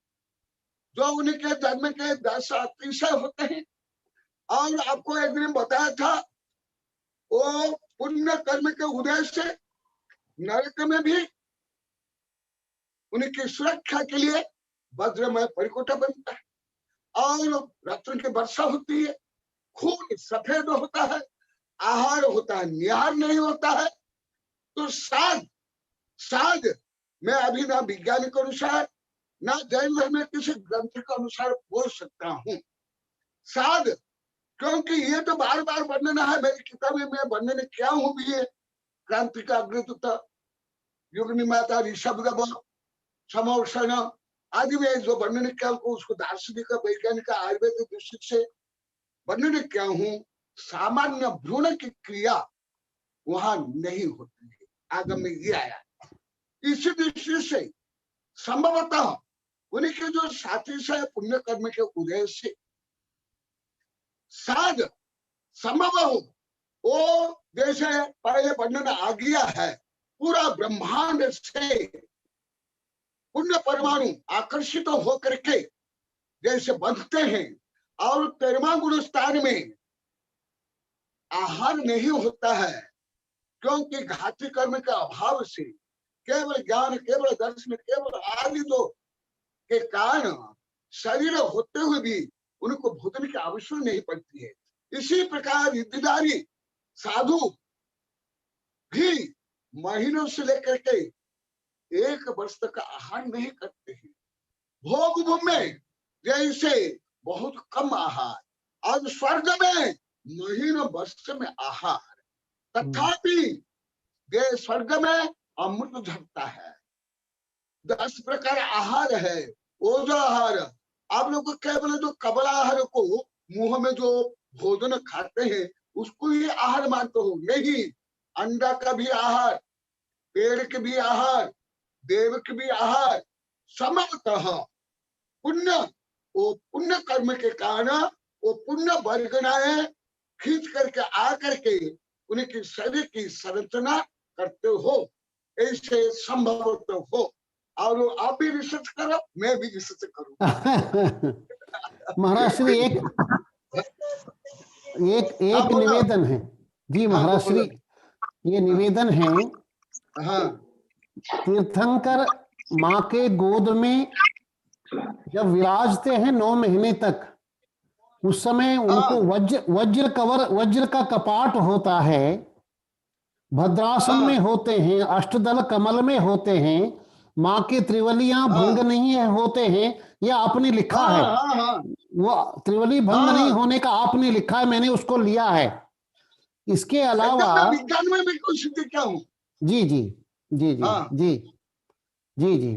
जो उनके जन्म के 10 अतिशय होते हैं, और आपको एक दिन बताया था वो पुण्य कर्म के उदय से नरक में भी उनकी सुरक्षा के लिए वज्रमय परिकोटा बनता है और रत्न की वर्षा होती है, खून सफेद होता है, आहार होता है, निहार नहीं होता है। तो शायद मैं अभी ना वैज्ञानिक अनुसार ना जैन धर्म में किसी ग्रंथ के अनुसार बोल सकता हूँ। शायद क्योंकि ये तो बार बार वर्णन है मेरी किताब में, मैं वर्णन किया हूँ भी है। क्रांति का अग्रदूत, युग निर्माता, ऋषभ समोषण आदि में जो वर्णन किया उसको दार्शनिक, वैज्ञानिक, आयुर्वेद दृष्टि से वर्णन किया हूँ। सामान्य भ्रूण की क्रिया वहां नहीं होती है, आगम में ये आया। इसी दृष्टि से संभवतः उनके जो सातिशय पुण्य कर्म के उदय से शायद संभव हो वो जैसे पहले वर्णन आ गया है, पूरा ब्रह्मांड से पुण्य परमाणु आकर्षित होकर के जैसे बनते हैं और 13वां गुण स्थान में आहार नहीं होता है, क्योंकि घाती कर्म के अभाव से केवल ज्ञान, केवल दर्शन, केवल आदि दो के कारण शरीर होते हुए भी उनको भोजन की आवश्यकता नहीं पड़ती है। इसी प्रकार रिद्धिदारी साधु भी महीनों से लेकर के 1 वर्ष तक आहार नहीं करते हैं। भोग में जैसे बहुत कम आहार, और स्वर्ग में महीनों वर्ष में आहार, तथापि ये स्वर्ग में अमृत झरता है। 10 प्रकार आहार है। ओजो आहार, आप लोग केवल जो कबल आहार को मुंह में जो भोजन खाते हैं उसको ही आहार मानते हो, नहीं। अंडा का भी आहार, पेड़ के भी आहार, देव के भी आहार, समतः पुण्य, वो पुण्य कर्म के कारण वो पुण्य वर्गनाएं खींच करके आ करके उनके शरीर की संरचना करते हो, ऐसे संभव तो हो। और आप भी रिसर्च करो, मैं भी रिसर्च करूं। महाराज श्री एक निवेदन है जी। महाराज श्री ये निवेदन है, हाँ, तीर्थंकर माँ के गोद में जब विराजते हैं 9 महीने तक, उस समय उनको वज्र का कपाट होता है, भद्रासन में होते हैं, अष्टदल कमल में होते हैं, माँ के त्रिवलियां भंग नहीं है होते हैं। यह आपने लिखा है, वो त्रिवली भंग नहीं होने का आपने लिखा है, मैंने उसको लिया है। इसके अलावा विज्ञान में भी कुछ क्या हूँ। जी जी जी जी जी जी जी।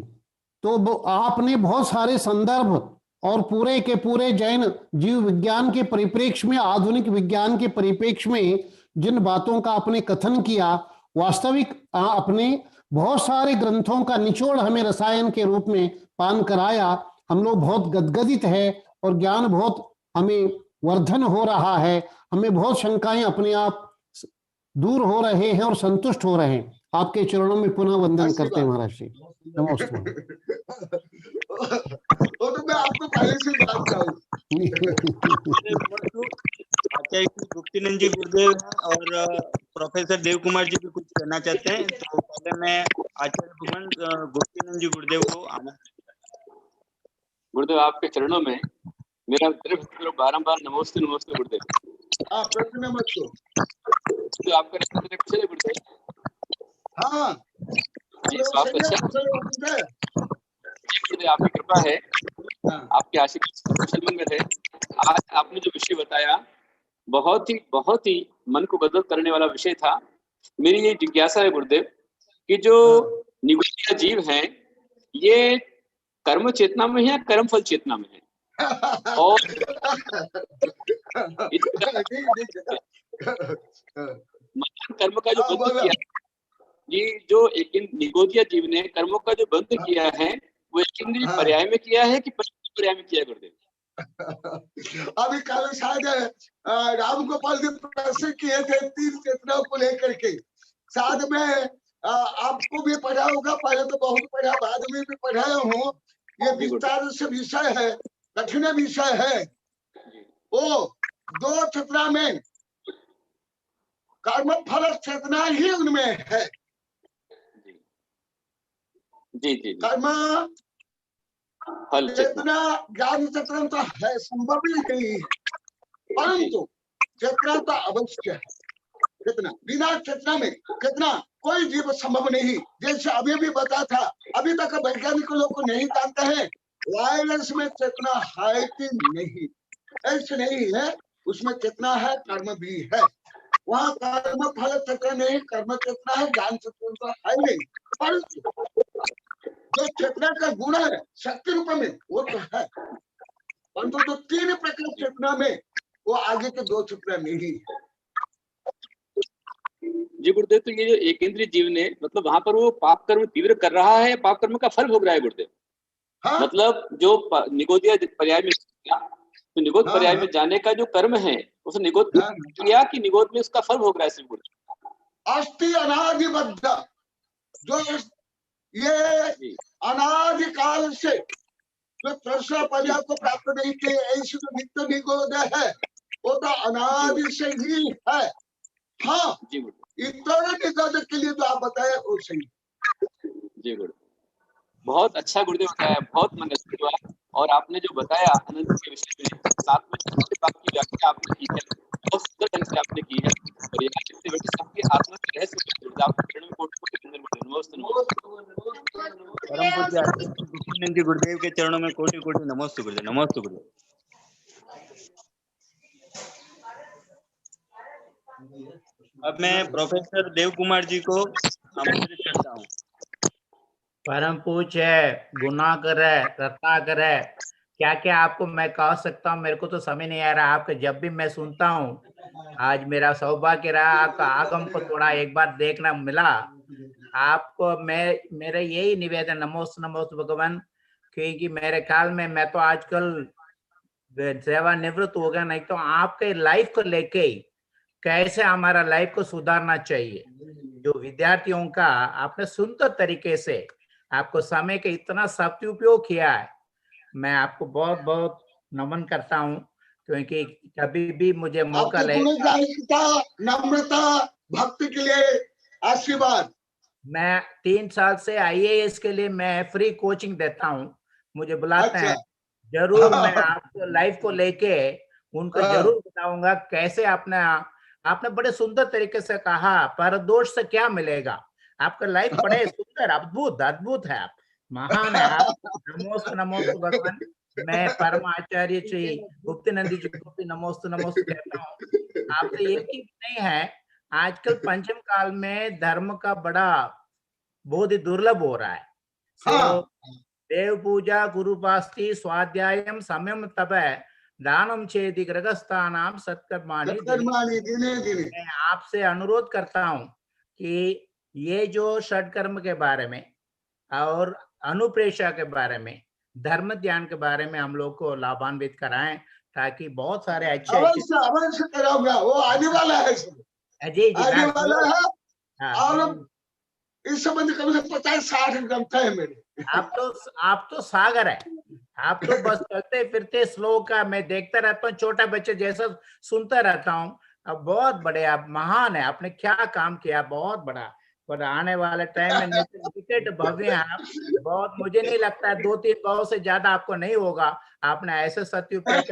तो आपने बहुत सारे संदर्भ और पूरे के पूरे जैन जीव विज्ञान के परिप्रेक्ष्य में, आधुनिक विज्ञान के परिप्रेक्ष्य में जिन बातों का आपने कथन किया, वास्तविक अपने बहुत सारे ग्रंथों का निचोड़ हमें रसायन के रूप में पान कराया। हम लोग बहुत गदगदित है और ज्ञान बहुत हमें वर्धन हो रहा है, हमें बहुत शंकाएं अपने आप दूर हो रहे हैं और संतुष्ट हो रहे हैं। आपके चरणों में पुनः वंदन करते हैं महाराज जी, नमस्ते। वो तो मैं आपको पहले से जानता हूँ। आचार्य गुप्तीनंद जी गुरुदेव और प्रोफेसर देव कुमार जी भी कुछ कहना चाहते हैं, तो पहले मैं आचार्य गुप्तीनंद जी गुरुदेव को आमंत्रित। गुरुदेव आपके चरणों में मेरा तरफ बारंबार नमस्ते नमस्ते गुरुदेव। हाँ, प्रति नमस्ते। तो आपका रिश्ता कुशल है गुरुदेव? हाँ, गुरुदेव आपकी कृपा है आपके आशीर्वाद कुशल मंगल है। आज आपने जो विषय बताया बहुत ही मन को गदगद करने वाला विषय था। मेरी ये जिज्ञासा है गुरुदेव कि जो निगोदिया जीव हैं ये कर्म चेतना में है या कर्म फल चेतना में है? और महान कर्म का जो बंध किया ये जो एक निगोदिया जीव ने कर्मों का जो बंध किया है वो एक इंद्रिय पर्याय में किया है कि पंच पर्याय में किया है गुरुदेव? अभी कल शायद राम गोपाल जी प्रश्न किए थे 3 चेतनाओं को लेकर के। शायद मैं आपको भी पढ़ा होगा, पहले तो बहुत पढ़ा, बाद में भी पढ़ाया हूँ। ये विस्तार से विषय है, कठिन विषय है। वो 2 चेतना में कर्म फल चेतना ही उनमें है। जी जी कर्म चेतना ज्ञान चेतना तो है, संभव ही नहीं है, परंतु चेतना तो अवश्य है। चेतना बिना चेतना में कितना कोई जीव संभव नहीं। जैसे अभी भी बता था, अभी तक वैज्ञानिक लोग को नहीं जानते हैं वायरस में चेतना है कि नहीं। ऐसे नहीं है, उसमें चेतना है, कर्म भी है। वहाँ कर्म फल चेतना नहीं, कर्म चेतना है, ज्ञान चेतना तो है नहीं। परंतु जो चेतना का गुण है शक्ति रूप में वो तो है, परंतु तो 3 प्रकार चेतना में वो आगे के 2 चेतना नहीं है। जी गुरुदेव, तो ये जो एक इंद्रिय जीव ने मतलब वहां पर वो पाप कर्म तीव्र कर रहा है, पाप कर्म का फल भोग रहा है गुरुदेव? हाँ? मतलब जो निगोदिया पर्याय में तो निगोद पर्याय में जाने का जो कर्म है उस निगोद किया कि निगोद में उसका फल भोग रहा है सिर्फ गुरुदेव? अस्थि अनादिबद्ध जो ये अनादि काल से जो कृष्ण पर्याय को प्राप्त नहीं किए ऐसे जो नित्य निगोद है वो तो अनादि से ही है। हाँ, इतना निगोद के लिए जो आप बताए वो सही। जी गुरुदेव, बहुत अच्छा गुरुदेव बताया, बहुत मनस्वी हुआ। और आपने जो बताया आनंद के विषय में, साथ में छोटे बात की व्याख्या आपने की है, बहुत सुंदर ढंग से आपने की है। और यहाँ जितने बैठे सबकी आत्मा के रहस्य आपके चरणों में कोटि-कोटि नमस्ते। परम पूज्य आचार्य गुप्तानंद जी गुरुदेव के चरणों में कोटि-कोटि नमस्ते गुरुदेव, नमस्ते गुरुदेव। अब मैं प्रोफेसर देव कुमार जी को आमंत्रित करता हूँ। परम पूज्य गुणाकर है, रत्नाकर है, क्या क्या आपको मैं कह सकता हूँ, मेरे को तो समझ नहीं आ रहा। आपके जब भी मैं सुनता हूँ, आज मेरा सौभाग्य रहा आपका आगम को थोड़ा एक बार देखना मिला। आपको मेरा यही निवेदन, नमोस्त नमोस्त भगवान, क्योंकि मेरे ख्याल में मैं तो आजकल सेवानिवृत्त हो गया, नहीं तो आपके लाइफ को लेके कैसे हमारा लाइफ को सुधारना चाहिए, जो विद्यार्थियों का आपने सुंदर तरीके से आपको समय का इतना सदुपयोग किया है, मैं आपको बहुत बहुत नमन करता हूँ। क्योंकि कभी भी मुझे मौका लगेगा, नम्रता भक्ति के लिए आशीर्वाद। मैं 3 साल से IAS के लिए मैं फ्री कोचिंग देता हूँ, मुझे बुलाते हैं जरूर। मैं आपको लाइफ को लेके उनको जरूर बताऊंगा कैसे आपने बड़े सुंदर तरीके से कहा परदोष से क्या मिलेगा। आपका लाइफ बड़े सुंदर अद्भुत अद्भुत है, आप महान है आप। नमोस्त नमोस्त भगवान। मैं परम आचार्य श्री गुप्तानंद जी को भी नमोस्त नमोस्त कहता हूँ। आपसे एक ही नहीं है, आजकल पंचम काल में धर्म का बड़ा बहुत ही दुर्लभ हो रहा है। देव पूजा गुरुपास्ति स्वाध्यायम समयम तप दानम चेदि गृहस्थानाम सत्कर्माणि। मैं आपसे अनुरोध करता हूँ कि ये जो षड्कर्म के बारे में और अनुप्रेक्षा के बारे में, धर्म ध्यान के बारे में हम लोग को लाभान्वित कराएं, ताकि बहुत सारे अच्छे अवश्य कराऊंगा, वो आने वाला है। जी आने वाला है। और इस संबंध कम से 50-60 ग्रंथ है मेरे। आप तो सागर है, आप तो बस चलते फिरते श्लोक का मैं देखता रहता हूँ, छोटा बच्चे जैसा सुनता रहता हूँ। अब बहुत बड़े आप महान है, आपने क्या काम किया, बहुत बड़ा। पर आने वाले टाइम में निकट भव्य हैं आप, बहुत मुझे नहीं लगता 2-3 भाव से ज्यादा आपको नहीं होगा। आपने ऐसे सत्युपयोग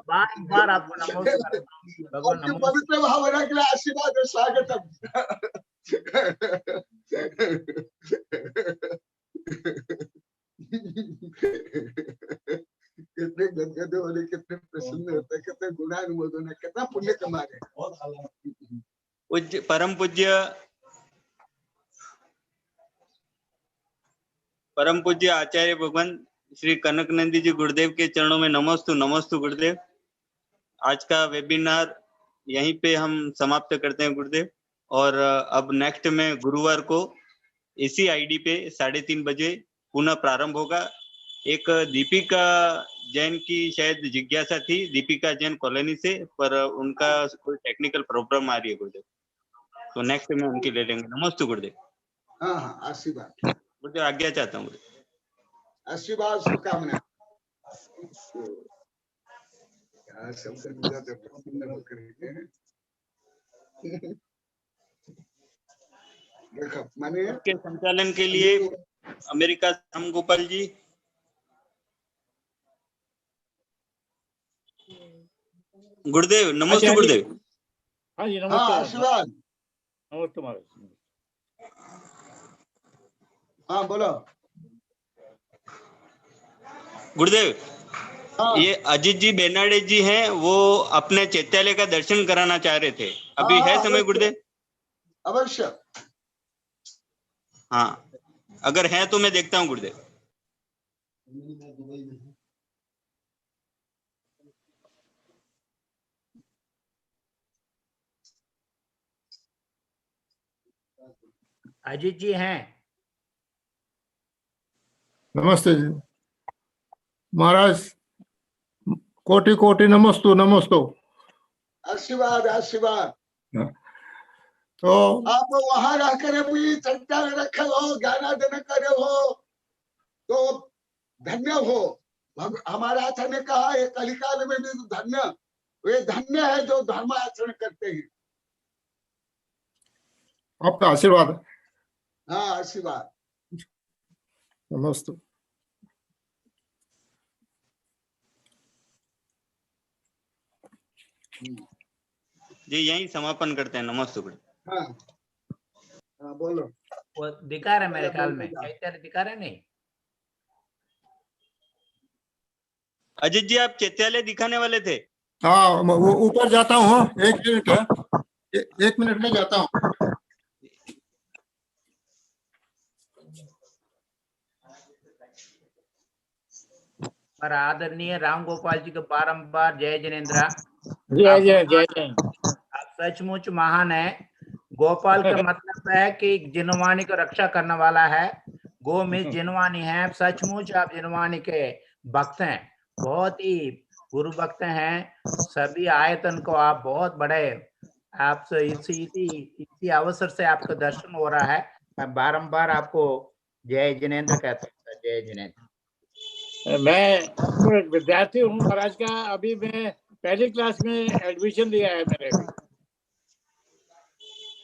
बार आपको नमस्कार भगवान, पवित्र भावना के लिए आशीर्वाद स्वागतम। गुरुदेव वाले कितने प्रसन्न होते हैं, कितने गुणानुमोदन है, कितना पुण्य कमा रहे हैं। पूज्य परम पूज्य आचार्य भगवान श्री कनक नंदी जी गुरुदेव के चरणों में नमस्तु नमस्तु गुरुदेव। आज का वेबिनार यहीं पे हम समाप्त करते हैं गुरुदेव, और अब नेक्स्ट में गुरुवार को इसी आईडी पे 3:30 बजे पुनः प्रारंभ होगा। एक दीपिका जैन की शायद जिज्ञासा थी, दीपिका जैन कॉलोनी से, पर उनका कोई टेक्निकल प्रॉब्लम आ रही है गुरुदेव, तो नेक्स्ट में उनकी ले लेंगे। नमस्ते गुरुदेव। हाँ हाँ, आशीर्वाद गुरुदेव, आज्ञा चाहता हूँ। आशीर्वाद, शुभकामना। के संचालन के लिए अमेरिका राम गोपाल जी, गुरुदेव नमस्ते गुरुदेव। हाँ जी हाँ, नमस्ते। आशीर्वाद। नमस्ते महाराज। हाँ बोलो गुरुदेव। हाँ। ये अजीत जी बेनाडे जी हैं, वो अपने चैत्यालय का दर्शन कराना चाह रहे थे, अभी है समय गुरुदेव? अवश्य। हाँ, अगर है तो मैं देखता हूँ गुरुदेव। अजीत जी हैं? नमस्ते जी महाराज, कोटि कोटि नमस्तु नमस्तु। आशीर्वाद आशीर्वाद। तो आप वहां रहकर भी चर्चा में रखे हो, ज्ञानार्जन करे हो तो धन्य हो। हमारा आचार्य ने कहा ये कलिकाल में भी धन्य, वे धन्य है जो धर्म आचरण करते हैं। आपका आशीर्वाद है। हाँ आशीर्वाद। नमस्ते। जी यही समापन करते हैं। नमस्ते गुरुदेव। हाँ हाँ बोलो। वो दिखा रहे मेरे ख्याल में, चैत्यालय दिखा रहे नहीं? अजीत जी आप चैत्यालय दिखाने वाले थे? हाँ, वो ऊपर जाता हूँ, एक मिनट है, एक मिनट में जाता हूँ। पर आदरणीय राम गोपाल जी को बारंबार जय जिनेन्द्र। जय जय जय जय। आप सचमुच महान है। गोपाल का मतलब है कि जिनवानी को रक्षा करने वाला है। गो में जिनवानी है, सचमुच आप जिनवानी के भक्त हैं, बहुत ही गुरु भक्त हैं। सभी आयतन को आप बहुत बड़े, आप इसी अवसर से आपका दर्शन हो रहा है। मैं बारंबार आपको जय जिनेन्द्र कहता हूँ। जय जिनेन्द्र। मैं विद्यार्थी हूँ महाराज का, अभी मैं पहली क्लास में एडमिशन लिया है मैंने अभी।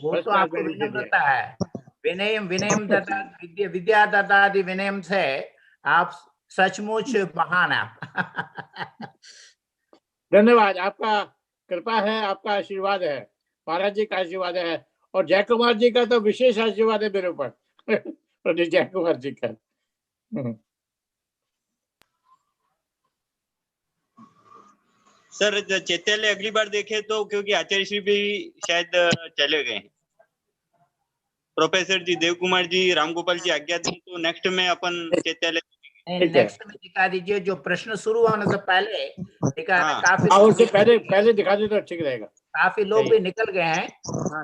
वो तो आपको विनम्रता है, विनयम दत्ता विद्या दत्तादि विनयम से आप सचमुच महान है। धन्यवाद, आपका कृपा है, आपका आशीर्वाद है, महाराज जी का आशीर्वाद है, और जय कुमार जी का तो विशेष आशीर्वाद है मेरे ऊपर। जय कुमार जी का। सर चैत्यालय अगली बार देखे तो, क्योंकि आचार्य श्री भी शायद चले गए हैं, प्रोफेसर जी देव कुमार जी राम गोपाल जी आज्ञा दी तो नेक्स्ट में अपन चैत्यालय नेक्स्ट में दिखा दीजिए। जो प्रश्न शुरू होने से पहले दिखा, काफी उससे पहले दिखा दे तो ठीक रहेगा। काफी लोग भी निकल गए हैं।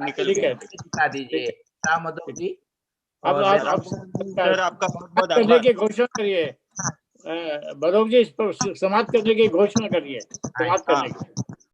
निकल गए, दिखा दीजिए रामोदर जी। अब सर आपका बहुत बहुत करने आभार। की घोषणा करिए, बदोग जी, समाप्त करने की घोषणा करिए, समाप्त करने की।